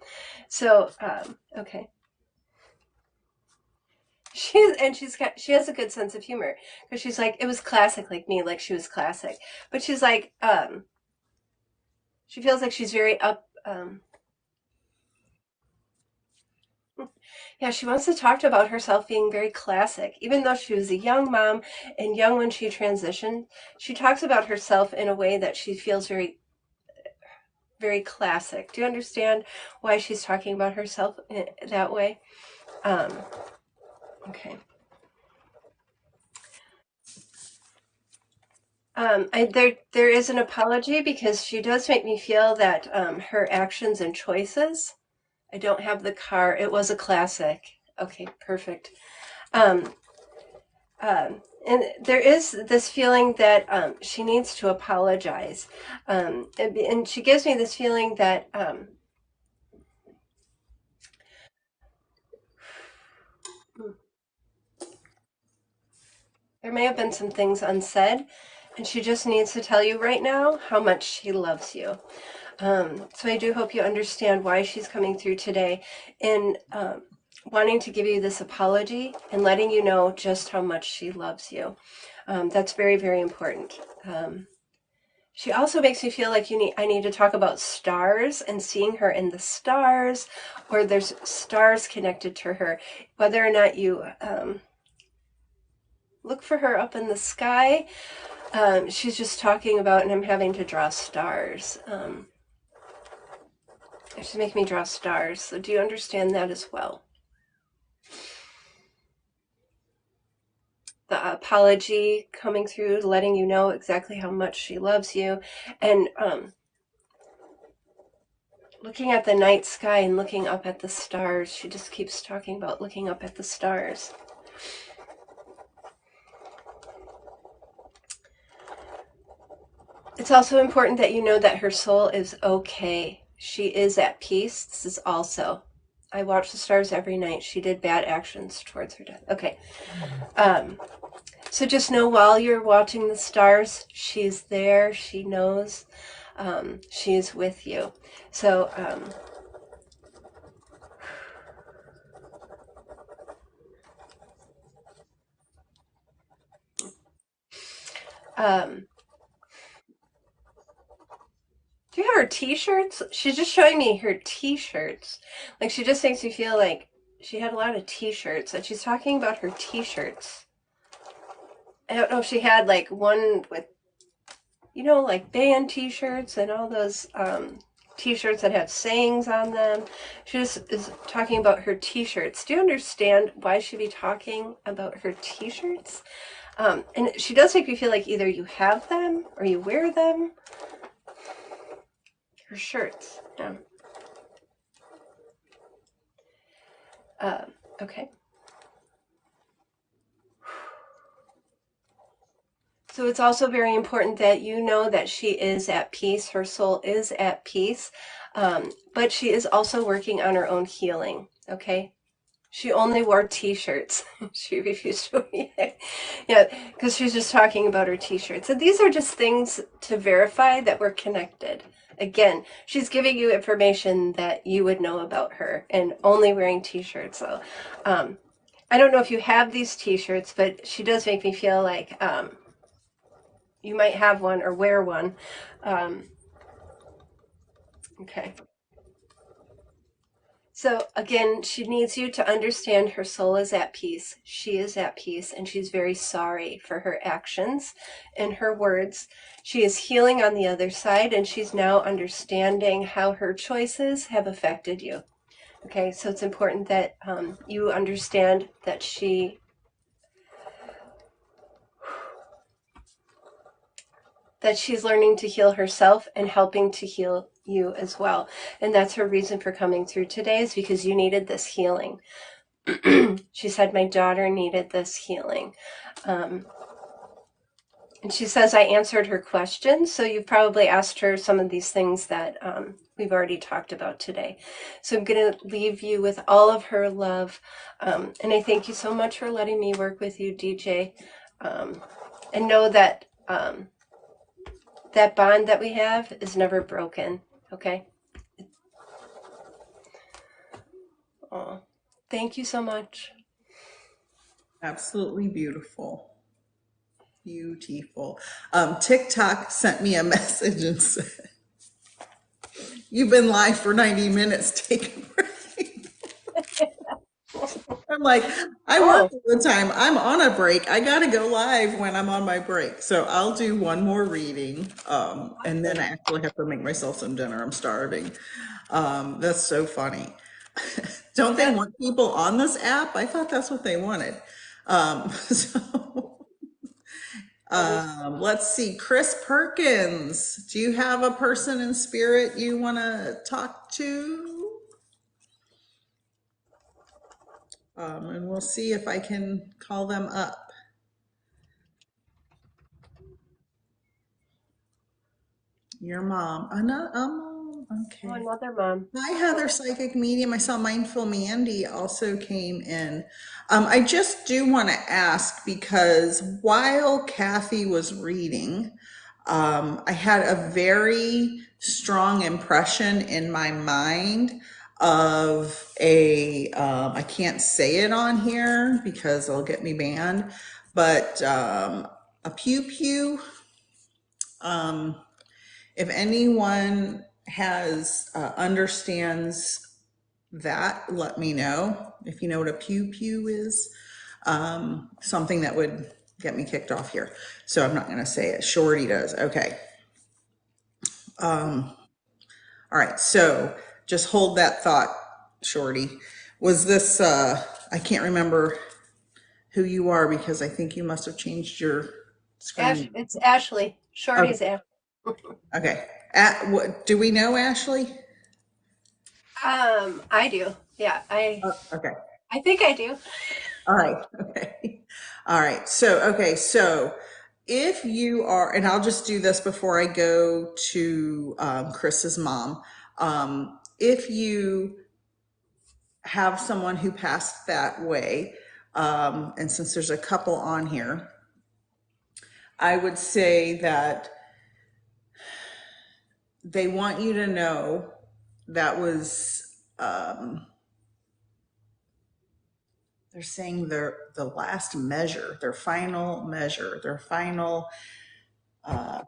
She has a good sense of humor because she's like, it was classic like me, like she was classic. But she's like, she feels like she's very up. Yeah, she wants to talk about herself being very classic. Even though she was a young mom and young when she transitioned, she talks about herself in a way that she feels very, very classic. Do you understand why she's talking about herself that way? Okay. There is an apology because she does make me feel that her actions and choices. I don't have the car. It was a classic. Okay, perfect. And there is this feeling that she needs to apologize, and she gives me this feeling that there may have been some things unsaid, and she just needs to tell you right now how much she loves you. So I do hope you understand why she's coming through today in wanting to give you this apology and letting you know just how much she loves you. That's very, very important. She also makes me feel like I need to talk about stars and seeing her in the stars, or there's stars connected to her, whether or not you look for her up in the sky. She's just talking about, and I'm having to draw stars. She's making me draw stars. So do you understand that as well? The apology coming through, letting you know exactly how much she loves you, and looking at the night sky and looking up at the stars. She just keeps talking about looking up at the stars. It's also important that you know that her soul is okay. She is at peace. This is also, I watch the stars every night. She did bad actions towards her death. Okay. So just know while you're watching the stars, she's there. She knows. She's with you. So, do you have her t-shirts? She's just showing me her t-shirts. Like, she just makes me feel like she had a lot of t-shirts, and she's talking about her t-shirts. I don't know if she had like one with, you know, like band t-shirts and all those t-shirts that have sayings on them. She just is talking about her t-shirts. Do you understand why she'd be talking about her t-shirts? And she does make me feel like either you have them or you wear them. Her shirts, yeah. Okay. So it's also very important that you know that she is at peace. Her soul is at peace, but she is also working on her own healing, okay? She only wore t-shirts. She refused to wear. Yeah, because she's just talking about her t-shirts. And these are just things to verify that we're connected. Again, she's giving you information that you would know about her and only wearing t-shirts. So I don't know if you have these t-shirts, but she does make me feel like you might have one or wear one. Okay. So again, she needs you to understand her soul is at peace. She is at peace, and she's very sorry for her actions and her words. She is healing on the other side, and she's now understanding how her choices have affected you. Okay, so it's important that you understand that she's learning to heal herself and helping to heal you as well. And that's her reason for coming through today, is because you needed this healing. She said, my daughter needed this healing. And she says, I answered her questions. So you've probably asked her some of these things that we've already talked about today. So I'm going to leave you with all of her love. And I thank you so much for letting me work with you, DJ. And know that that bond that we have is never broken. Okay? Oh, thank you so much. Absolutely beautiful. Beautiful. TikTok sent me a message and said, you've been live for 90 minutes, take a break. I'm like, I work all the time. I'm on a break. I got to go live when I'm on my break. So I'll do one more reading. And then I actually have to make myself some dinner. I'm starving. That's so funny. Don't they want people on this app? I thought that's what they wanted. Let's see. Chris Perkins, do you have a person in spirit you want to talk to? And we'll see if I can call them up. Your mom. Another, okay. Oh, another mom. Hi, Heather, psychic medium. I saw Mindful Mandy also came in. I just do want to ask, because while Kathy was reading, I had a very strong impression in my mind of I can't say it on here because it'll get me banned, but a pew pew. If anyone understands that, let me know. If you know what a pew pew is, something that would get me kicked off here. So I'm not going to say it. Shorty does. Okay. All right. So just hold that thought, Shorty. Was this, I can't remember who you are because I think you must have changed your screen. It's Ashley. Shorty's Okay. Ashley. Okay. Do we know Ashley? I do. Yeah, Okay. I think I do. All right. Okay. All right. So, okay. So if you are, and I'll just do this before I go to Chris's mom. If you have someone who passed that way, and since there's a couple on here, I would say that they want you to know that was, they're saying the last measure, their final measure, their final, I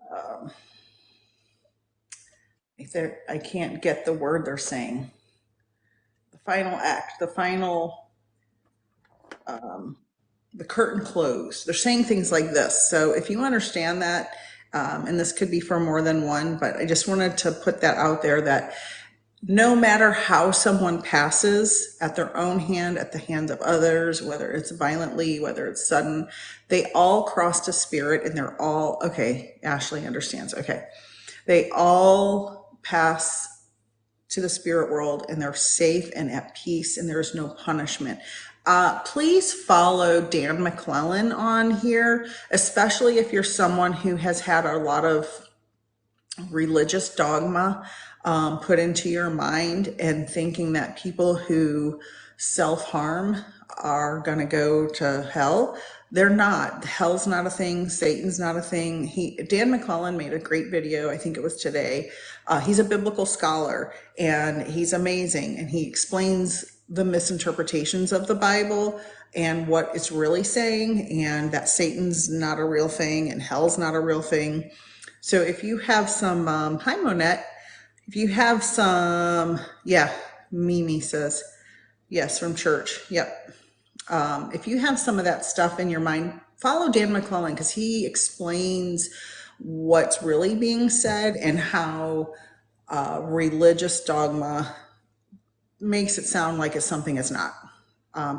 can't get the word they're saying. The final act, the final, the curtain closed. They're saying things like this. So if you understand that, and this could be for more than one, but I just wanted to put that out there that no matter how someone passes at their own hand, at the hands of others, whether it's violently, whether it's sudden, they all crossed a spirit and they're all, okay, Ashley understands, okay. They all pass to the spirit world and they're safe and at peace and there's no punishment. Please follow Dan McClellan on here, especially if you're someone who has had a lot of religious dogma put into your mind and thinking that people who self-harm are going to go to hell. They're not. Hell's not a thing. Satan's not a thing. Dan McClellan made a great video. I think it was today. He's a biblical scholar and he's amazing. And he explains the misinterpretations of the Bible and what it's really saying, and that Satan's not a real thing and hell's not a real thing. So if you have some, hi Monette, if you have some, yeah, Mimi says, yes, from church. Yep. If you have some of that stuff in your mind, follow Dan McClellan because he explains what's really being said and how religious dogma makes it sound like it's something it's not,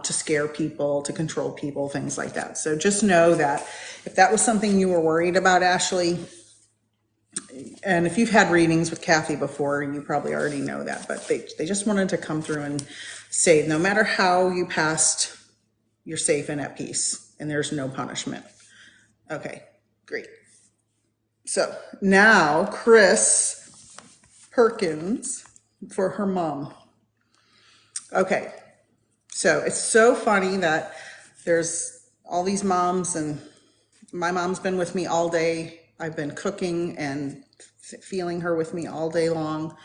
to scare people, to control people, things like that. So just know that if that was something you were worried about, Ashley, and if you've had readings with Kathi before, you probably already know that, but they just wanted to come through and say, no matter how you passed, you're safe and at peace, and there's no punishment. Okay, great. So now Chris Perkins for her mom. Okay, so it's so funny that there's all these moms, and my mom's been with me all day. I've been cooking and feeling her with me all day long.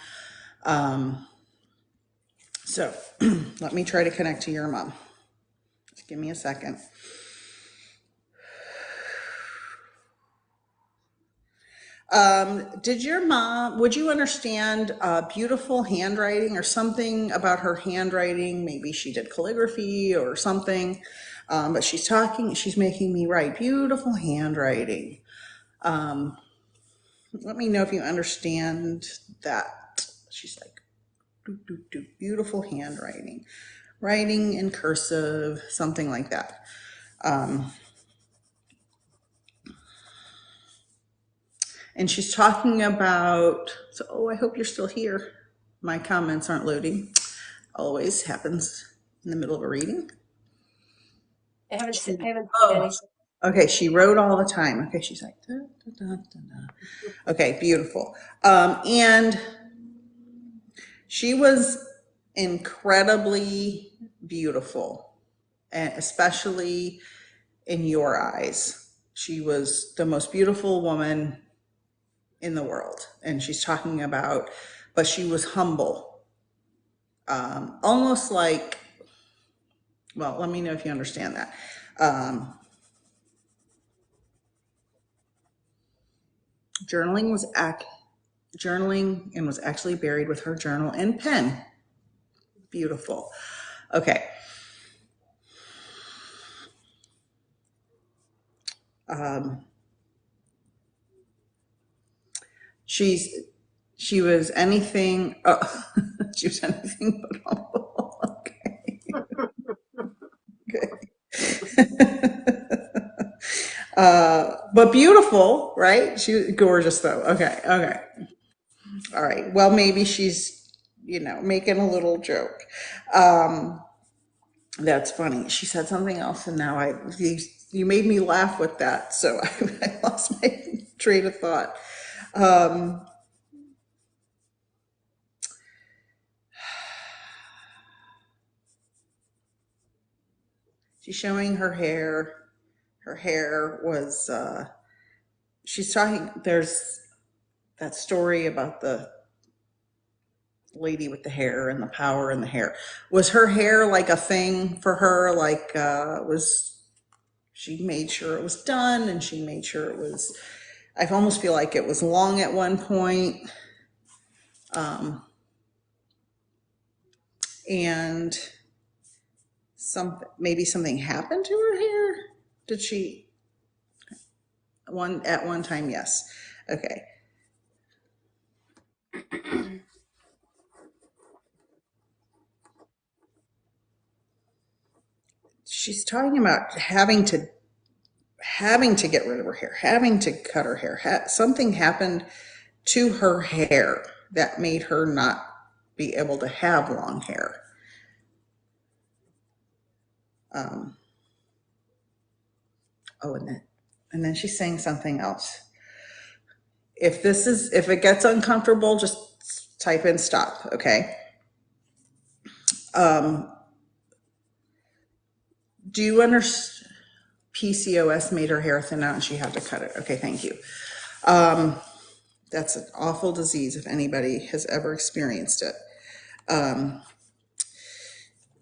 So let me try to connect to your mom. Just give me a second. Did your mom, would you understand beautiful handwriting or something about her handwriting? Maybe she did calligraphy or something, but she's making me write beautiful handwriting. Let me know if you understand that. She's like, beautiful handwriting, writing in cursive, something like that. And she's talking about, so, oh, I hope you're still here. My comments aren't loading. Always happens in the middle of a reading. I haven't seen anything. Okay, she wrote all the time. Okay, she's like, da, da, da, da, da. Okay, beautiful. And she was incredibly beautiful, and especially in your eyes. She was the most beautiful woman in the world. And she's talking about, but she was humble. Almost like, well, let me know if you understand that. Journaling and was actually buried with her journal and pen. Beautiful. Okay. She was anything. Oh, she was anything but humble. Okay. But beautiful, right? She was gorgeous though. Okay. Okay. All right. Well, maybe she's, making a little joke. That's funny. She said something else, and now you made me laugh with that, so I lost my train of thought. She's showing her hair. Her hair was. She's talking. There's that story about the lady with the hair and the power in the hair. Was her hair like a thing for her? Like, she made sure it was done, and she made sure it was, I almost feel like it was long at one point. And maybe something happened to her hair. Did she? At one time, yes. Okay. She's talking about having to get rid of her hair, having to cut her hair. Something happened to her hair that made her not be able to have long hair. And then she's saying something else. If it gets uncomfortable, just type in stop, okay? Do you understand? PCOS made her hair thin out and she had to cut it. Okay, thank you. That's an awful disease if anybody has ever experienced it.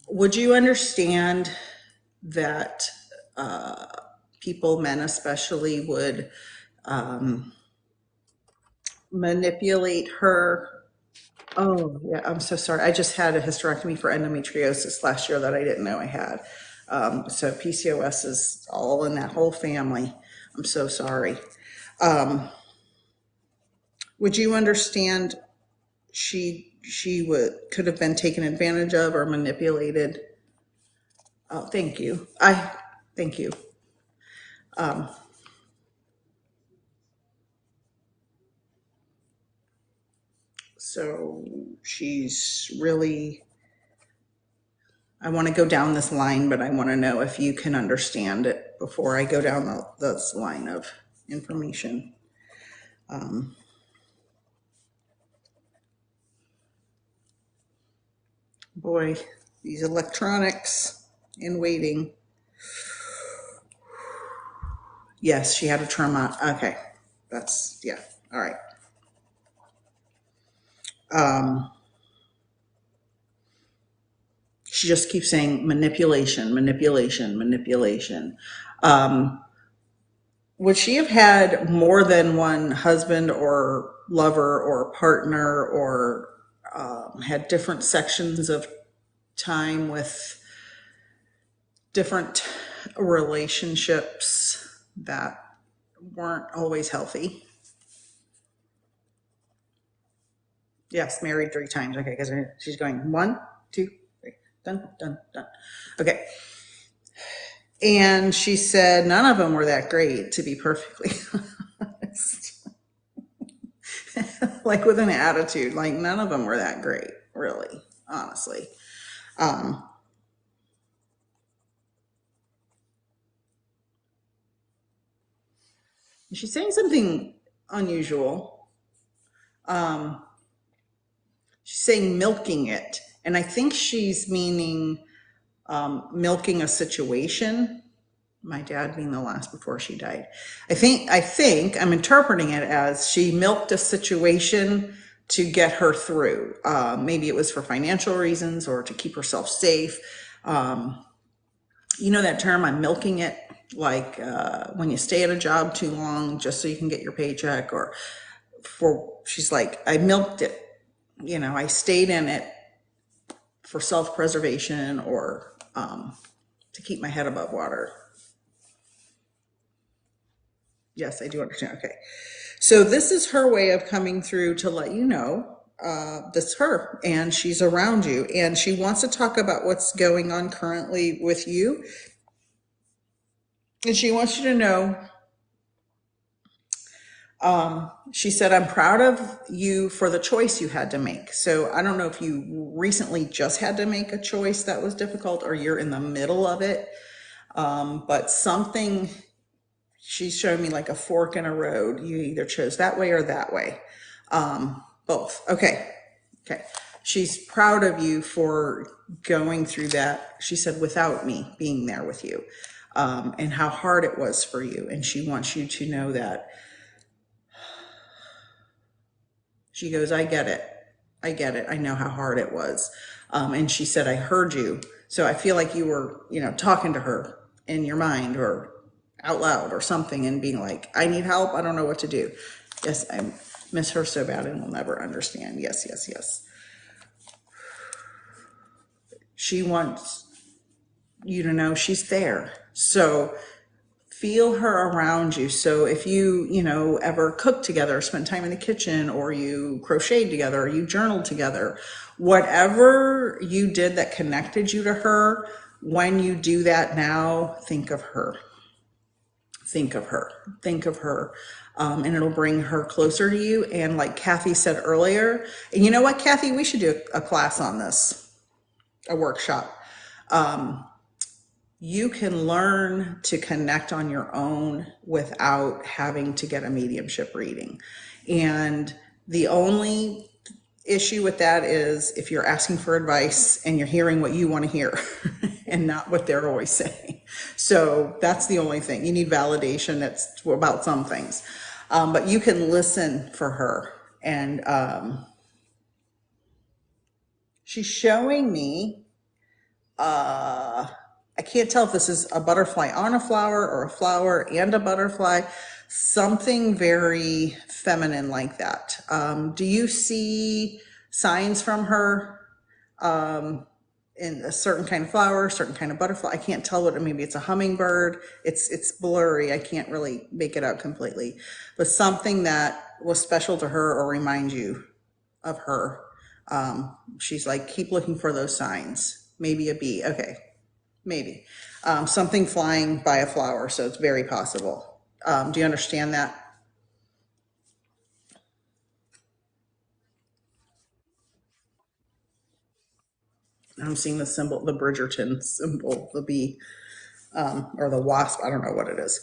Would you understand that people, men especially, would manipulate her? Oh, yeah, I'm so sorry. I just had a hysterectomy for endometriosis last year that I didn't know I had. So PCOS is all in that whole family. I'm so sorry. Would you understand she could have been taken advantage of or manipulated? Oh, thank you. Thank you. So she's really, I want to go down this line, but I want to know if you can understand it before I go down this line of information. Boy, these electronics in waiting. Yes, she had a trauma. Okay, that's, yeah, all right. She just keeps saying manipulation, manipulation, manipulation. Would she have had more than one husband or lover or partner, or had different sections of time with different relationships that weren't always healthy? Yes, married 3 times. Okay, because she's going 1, 2, 3, done, done, done. Okay. And she said none of them were that great, to be perfectly honest. Like with an attitude, like none of them were that great, really, honestly. She's saying something unusual. She's saying milking it. And I think she's meaning milking a situation. My dad being the last before she died. I think I'm interpreting it as she milked a situation to get her through. Maybe it was for financial reasons or to keep herself safe. You know that term, I'm milking it, like when you stay at a job too long just so you can get your paycheck, or she's like, I milked it. You know, I stayed in it for self-preservation or to keep my head above water. Yes, I do understand. Okay. So this is her way of coming through to let you know this is her and she's around you and she wants to talk about what's going on currently with you. And she wants you to know, she said, I'm proud of you for the choice you had to make. So I don't know if you recently just had to make a choice that was difficult or you're in the middle of it. But something, she's showing me like a fork in a road. You either chose that way or that way. Both. Okay. Okay. She's proud of you for going through that. She said, without me being there with you, and how hard it was for you. And she wants you to know that. She goes, I get it. I get it. I know how hard it was. And she said, I heard you. So I feel like you were, talking to her in your mind or out loud or something and being like, I need help. I don't know what to do. Yes, I miss her so bad and will never understand. Yes, yes, yes. She wants you to know she's there. So feel her around you. So if you, ever cook together, spend time in the kitchen, or you crocheted together, or you journaled together, whatever you did that connected you to her, when you do that now, think of her. Think of her. Think of her. And it'll bring her closer to you. And like Kathy said earlier, and you know what, Kathy, we should do a class on this, a workshop. You can learn to connect on your own without having to get a mediumship reading. And the only issue with that is if you're asking for advice and you're hearing what you want to hear and not what they're always saying. So that's the only thing. You need validation that's about some things. But you can listen for her. And she's showing me, I can't tell if this is a butterfly on a flower or a flower and a butterfly, something very feminine like that. Do you see signs from her in a certain kind of flower, certain kind of butterfly? I can't tell what, maybe it's a hummingbird. It's blurry. I can't really make it out completely, but something that was special to her or remind you of her. She's like, keep looking for those signs. Maybe a bee. Okay. Maybe. Something flying by a flower, so it's very possible. Do you understand that? I'm seeing the symbol, the Bridgerton symbol, the bee, or the wasp. I don't know what it is.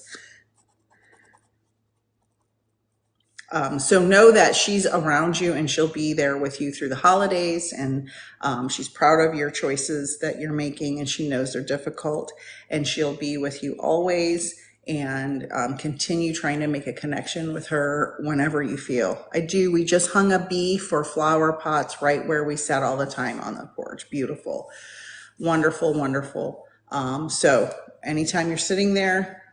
So know that she's around you and she'll be there with you through the holidays, and she's proud of your choices that you're making, and she knows they're difficult, and she'll be with you always, and continue trying to make a connection with her whenever you feel. We just hung a bee for flower pots right where we sat all the time on the porch. Beautiful, wonderful, wonderful. So anytime you're sitting there,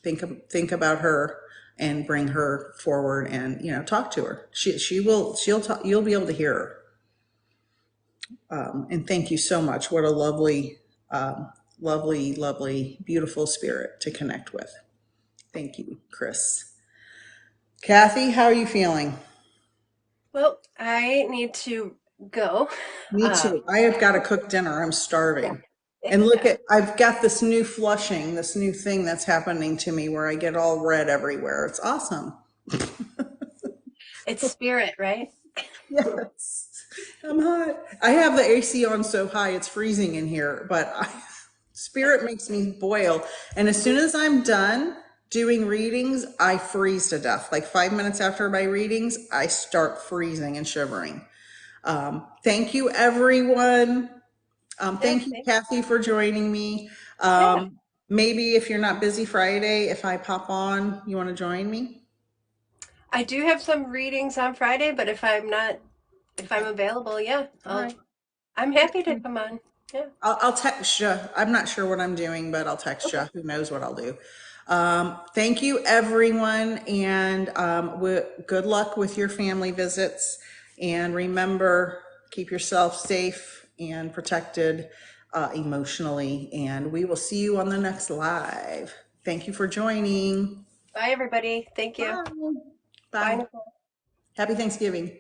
think about her and bring her forward, and talk to her. She'll talk. You'll be able to hear her. And thank you so much. What a lovely, lovely, lovely, beautiful spirit to connect with. Thank you, Chris. Kathy, how are you feeling? Well, I need to go. Me too. I have got to cook dinner. I'm starving. And look Yeah. I've got this new flushing, this new thing that's happening to me where I get all red everywhere. It's awesome. It's spirit, right? Yes, I'm hot. I have the AC on so high it's freezing in here, but spirit makes me boil. And as soon as I'm done doing readings, I freeze to death. Like 5 minutes after my readings, I start freezing and shivering. Thank you, everyone. Yeah, Thank you, Kathy, for joining me. yeah. Maybe if you're not busy Friday, if I pop on, you want to join me? I do have some readings on Friday, but if I'm Okay. available, yeah, All right. I'm happy to come on. Yeah. I'll text you. I'm not sure what I'm doing, but I'll text you. Okay. Who knows what I'll do. Thank you, everyone, and good luck with your family visits. And remember, keep yourself safe and protected emotionally. And we will see you on the next live. Thank you for joining. Bye, everybody. Thank you. Bye. Bye, Bye. Nicole. Happy Thanksgiving.